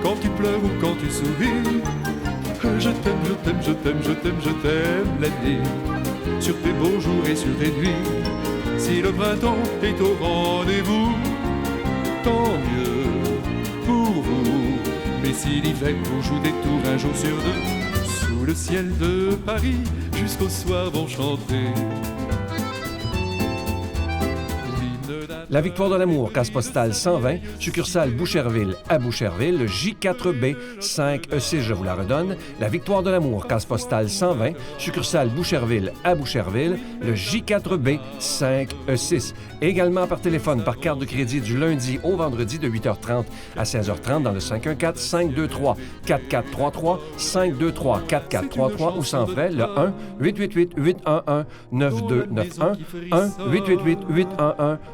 Quand tu pleures ou quand tu souris, je t'aime, je t'aime, je t'aime, je t'aime, je t'aime, la vie. Sur tes beaux jours et sur tes nuits, si le printemps est au rendez-vous, tant mieux pour vous. Mais si l'hiver vous joue des tours un jour sur deux, sous le ciel de Paris, jusqu'au soir vont chanter. La Victoire de l'amour, case postale 120, succursale Boucherville à Boucherville, le J4B 5E6, je vous la redonne. La Victoire de l'amour, case postale 120, succursale Boucherville à Boucherville, le J4B 5E6. Également par téléphone, par carte de crédit du lundi au vendredi de 8h30 à 16h30 dans le 514-523-4433, 523-4433 ou sans frais, le 1-888-811-9291,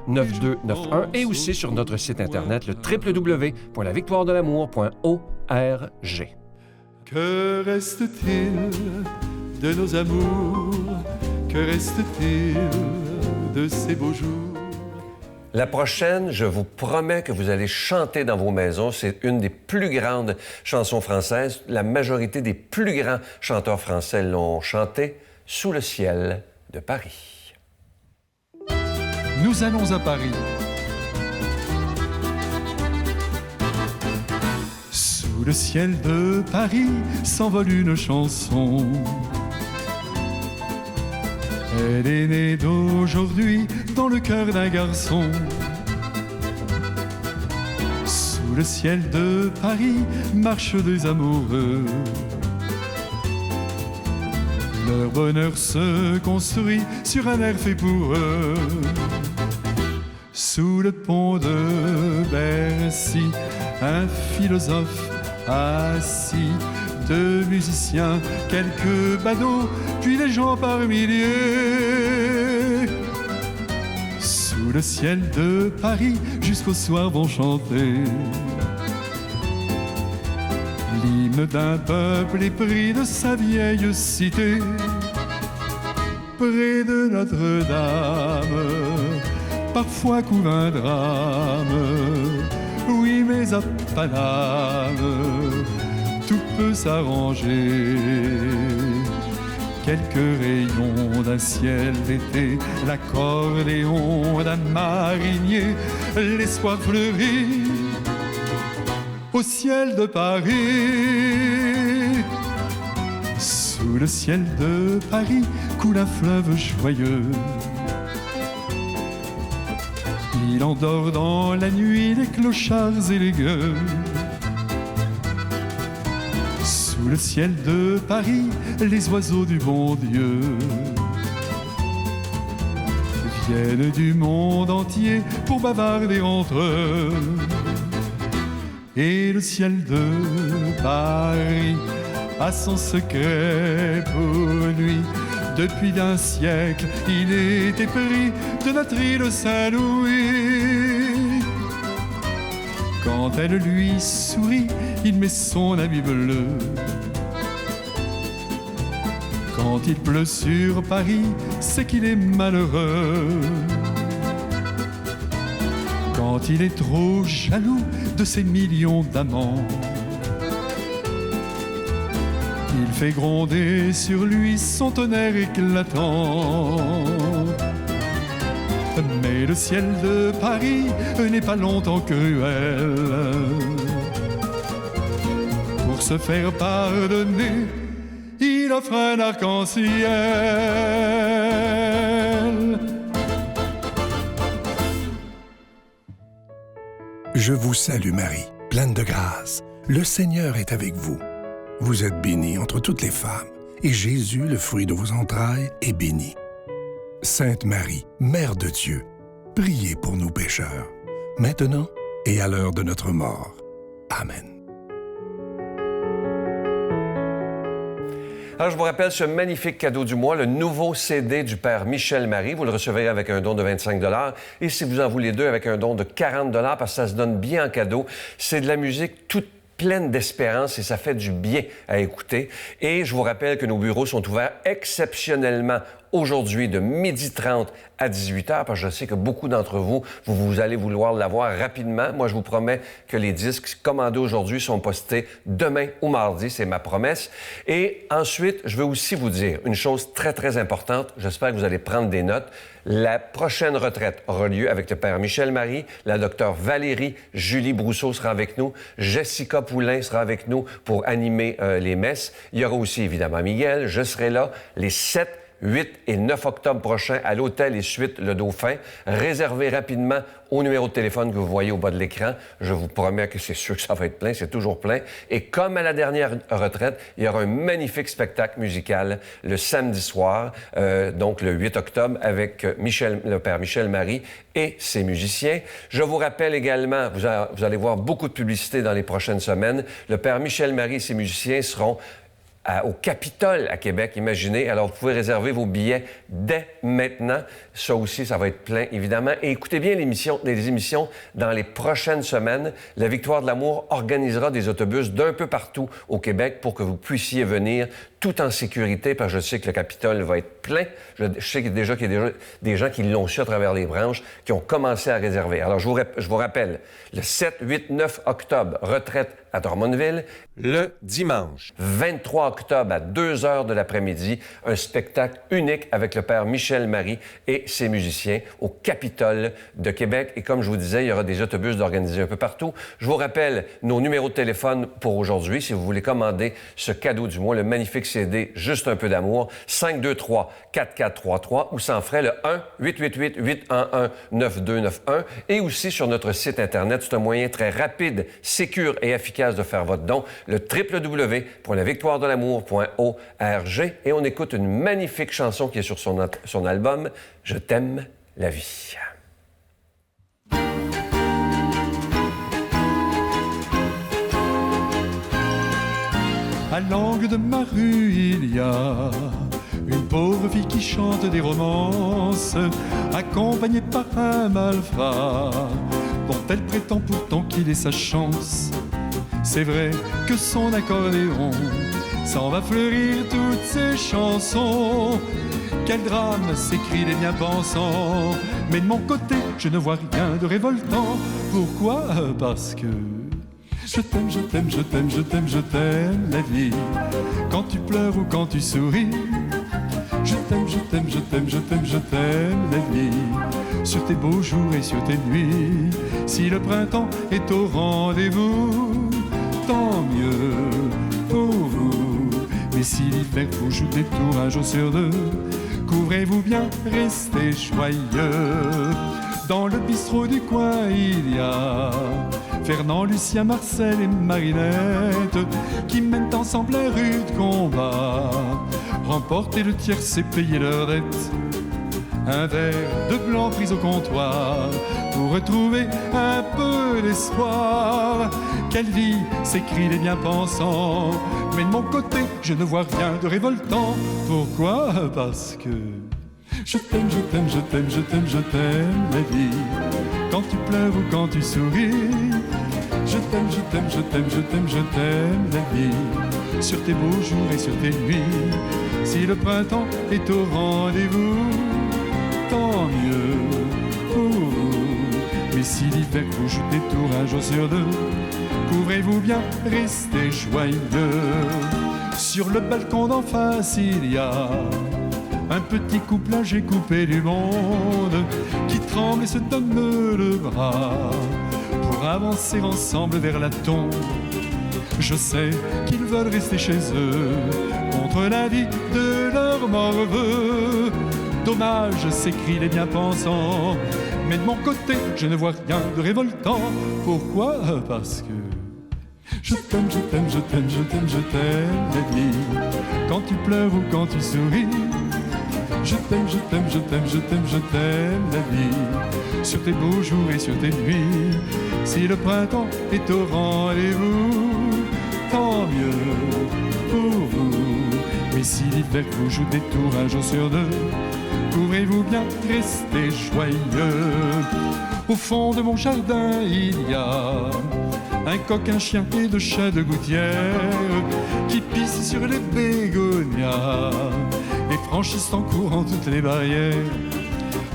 1-888-811-9291 et aussi sur notre site internet, le www.lavictoiredelamour.org. Que reste-t-il de nos amours? Que reste-t-il de ces beaux jours? La prochaine, je vous promets que vous allez chanter dans vos maisons. C'est une des plus grandes chansons françaises. La majorité des plus grands chanteurs français l'ont chanté, Sous le ciel de Paris. Nous allons à Paris. Sous le ciel de Paris s'envole une chanson. Elle est née d'aujourd'hui dans le cœur d'un garçon. Sous le ciel de Paris marchent des amoureux. Leur bonheur se construit sur un air fait pour eux. Sous le pont de Bercy, un philosophe assis, deux musiciens, quelques badauds, puis des gens par milliers. Sous le ciel de Paris, jusqu'au soir vont chanter l'hymne d'un peuple épris de sa vieille cité. Près de Notre-Dame, parfois couvre un drame. Oui, mais à Paname, tout peut s'arranger. Quelques rayons d'un ciel d'été, l'accordéon d'un marinier, l'espoir fleurit au ciel de Paris. Sous le ciel de Paris coule un fleuve joyeux. Il endort dans la nuit les clochards et les gueux. Sous le ciel de Paris, les oiseaux du bon Dieu viennent du monde entier pour bavarder entre eux. Et le ciel de Paris a son secret pour lui. Depuis d'un siècle, il est épris de notre île Saint-Louis. Quand elle lui sourit, il met son habit bleu. Quand il pleut sur Paris, c'est qu'il est malheureux. Quand il est trop jaloux de ses millions d'amants, il fait gronder sur lui son tonnerre éclatant. Mais le ciel de Paris n'est pas longtemps cruel. Pour se faire pardonner, il offre un arc-en-ciel. Je vous salue Marie, pleine de grâce. Le Seigneur est avec vous. Vous êtes bénie entre toutes les femmes, et Jésus, le fruit de vos entrailles, est béni. Sainte Marie, Mère de Dieu, priez pour nous pécheurs, maintenant et à l'heure de notre mort. Amen. Alors, je vous rappelle ce magnifique cadeau du mois, le nouveau CD du Père Michel Marie. Vous le recevrez avec un don de 25 $. Et si vous en voulez deux, avec un don de 40 $, parce que ça se donne bien en cadeau. C'est de la musique toute pleine d'espérance et ça fait du bien à écouter. Et je vous rappelle que nos bureaux sont ouverts exceptionnellement aujourd'hui de 12h30 à 18h, parce que je sais que beaucoup d'entre vous, vous allez vouloir l'avoir rapidement. Moi, je vous promets que les disques commandés aujourd'hui sont postés demain ou mardi, c'est ma promesse. Et ensuite, je veux aussi vous dire une chose très, très importante. J'espère que vous allez prendre des notes. La prochaine retraite aura lieu avec le Père Michel Marie. La docteure Valérie Julie Brousseau sera avec nous. Jessica Poulain sera avec nous pour animer les messes. Il y aura aussi, évidemment, Miguel. Je serai là les 7, 8 et 9 octobre prochains à l'Hôtel et Suites Le Dauphin. Réservez rapidement au numéro de téléphone que vous voyez au bas de l'écran. Je vous promets que c'est sûr que ça va être plein, c'est toujours plein. Et comme à la dernière retraite, il y aura un magnifique spectacle musical le samedi soir, donc le 8 octobre, avec le Père Michel Marie et ses musiciens. Je vous rappelle également, vous allez voir beaucoup de publicité dans les prochaines semaines, le Père Michel Marie et ses musiciens seront au Capitole à Québec, imaginez. Alors, vous pouvez réserver vos billets dès maintenant. Ça aussi, ça va être plein, évidemment. Et écoutez bien les émissions dans les prochaines semaines. La Victoire de l'amour organisera des autobus d'un peu partout au Québec pour que vous puissiez venir tout en sécurité, parce que je sais que le Capitole va être plein. Je sais qu'il y a déjà des gens qui l'ont su à travers les branches, qui ont commencé à réserver. Alors, je vous rappelle, le 7, 8, 9 octobre, retraite à Drummondville. Le dimanche 23 octobre à 2 heures de l'après-midi, un spectacle unique avec le père Michel Marie et ses musiciens au Capitole de Québec. Et comme je vous disais, il y aura des autobus d'organisés un peu partout. Je vous rappelle nos numéros de téléphone pour aujourd'hui. Si vous voulez commander ce cadeau du mois, le magnifique CD Juste un peu d'amour, 523-4433 ou sans frais, le 1-888-811-9291. Et aussi sur notre site Internet, c'est un moyen très rapide, sécure et efficace de faire votre don, le www.lavictoiredelamour.org. Et on écoute une magnifique chanson qui est sur son album « Je t'aime la vie ». À l'angle de ma rue, il y a une pauvre fille qui chante des romances, accompagnée par un malfrat, dont elle prétend pourtant qu'il est sa chance. C'est vrai que son accordéon s'en va fleurir toutes ses chansons. Quel drame, s'écrient les bien-pensants. Mais de mon côté, je ne vois rien de révoltant. Pourquoi ? Parce que je t'aime, je t'aime, je t'aime, je t'aime, je t'aime la vie. Quand tu pleures ou quand tu souris, je t'aime, je t'aime, je t'aime, je t'aime, je t'aime la vie. Sur tes beaux jours et sur tes nuits, si le printemps est au rendez-vous, tant mieux pour vous. Mais si l'hiver vous joue des tours un jour sur deux, couvrez-vous bien, restez joyeux. Dans le bistrot du coin, il y a Fernand, Lucien, Marcel et Marinette qui mènent ensemble un rude combat. Remporter le tiercé, payer leur dette. Un verre de blanc pris au comptoir pour retrouver un peu d'espoir. Quelle vie, s'écrient les bien-pensants. Mais de mon côté, je ne vois rien de révoltant. Pourquoi ? Parce que je t'aime, je t'aime, je t'aime, je t'aime, je t'aime la vie. Quand tu pleures ou quand tu souris, je t'aime, je t'aime, je t'aime, je t'aime, je t'aime la vie. Sur tes beaux jours et sur tes nuits, si le printemps est au rendez-vous, tant mieux pour vous. Mais si l'hiver vous joue des tours un jour sur deux, couvrez-vous bien, restez joyeux. Sur le balcon d'en face, il y a un petit couple âgé coupé du monde qui tremble et se donne le bras pour avancer ensemble vers la tombe. Je sais qu'ils veulent rester chez eux contre l'avis de leur morveux. Dommage, s'écrient les bien-pensants. Mais de mon côté, je ne vois rien de révoltant. Pourquoi ? Parce que je t'aime, je t'aime, je t'aime, je t'aime, je t'aime la vie. Quand tu pleures ou quand tu souris, je t'aime, je t'aime, je t'aime, je t'aime, je t'aime la vie. Sur tes beaux jours et sur tes nuits, si le printemps est au rendez-vous, tant mieux pour vous. Mais si l'hiver vous joue des tours un jour sur deux, couvrez-vous bien, restez joyeux. Au fond de mon jardin, il y a un coq, un chien et deux chats de gouttière qui pissent sur les bégonias et franchissent en courant toutes les barrières.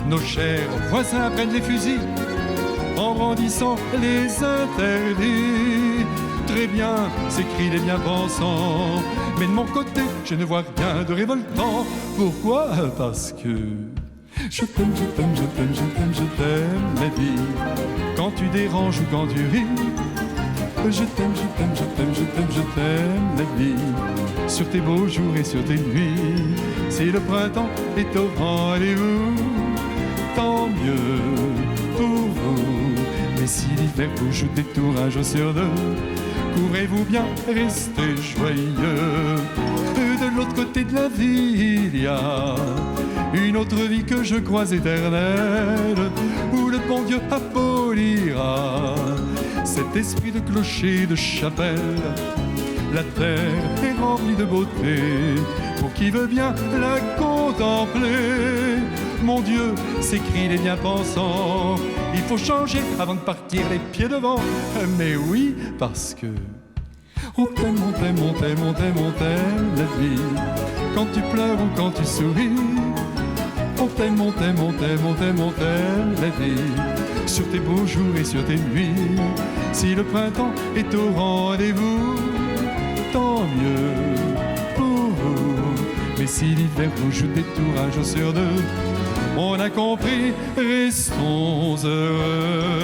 Nos chers voisins prennent les fusils en brandissant les interdits. Très bien, s'écrient les bien-pensants. Mais de mon côté, je ne vois rien de révoltant. Pourquoi ? Parce que je t'aime, je t'aime, je t'aime, je t'aime, je t'aime la vie. Quand tu déranges ou quand tu ris, je t'aime, je t'aime, je t'aime, je t'aime, je t'aime la vie. Sur tes beaux jours et sur tes nuits, si le printemps est au rendez-vous, tant mieux pour vous. Mais si l'hiver vous joue des tours un jour sur deux, couvrez-vous bien, restez joyeux. De l'autre côté de la vie, il y a une autre vie que je crois éternelle, où le bon Dieu abolira cet esprit de clocher de chapelle La terre est remplie de beauté, pour qui veut bien la contempler. Mon Dieu, s'écrient les bien-pensants, il faut changer avant de partir les pieds devant. Mais oui, parce que on t'aime, on t'aime, on t'aime, on t'aime, on t'aime la vie. Quand tu pleures ou quand tu souris, on t'aime, on t'aime, on t'aime, on t'aime, on t'aime la vie. Sur tes beaux jours et sur tes nuits, si le printemps est au rendez-vous, tant mieux pour vous. Mais si l'hiver vous joue des tours un jour sur deux, on a compris, restons heureux.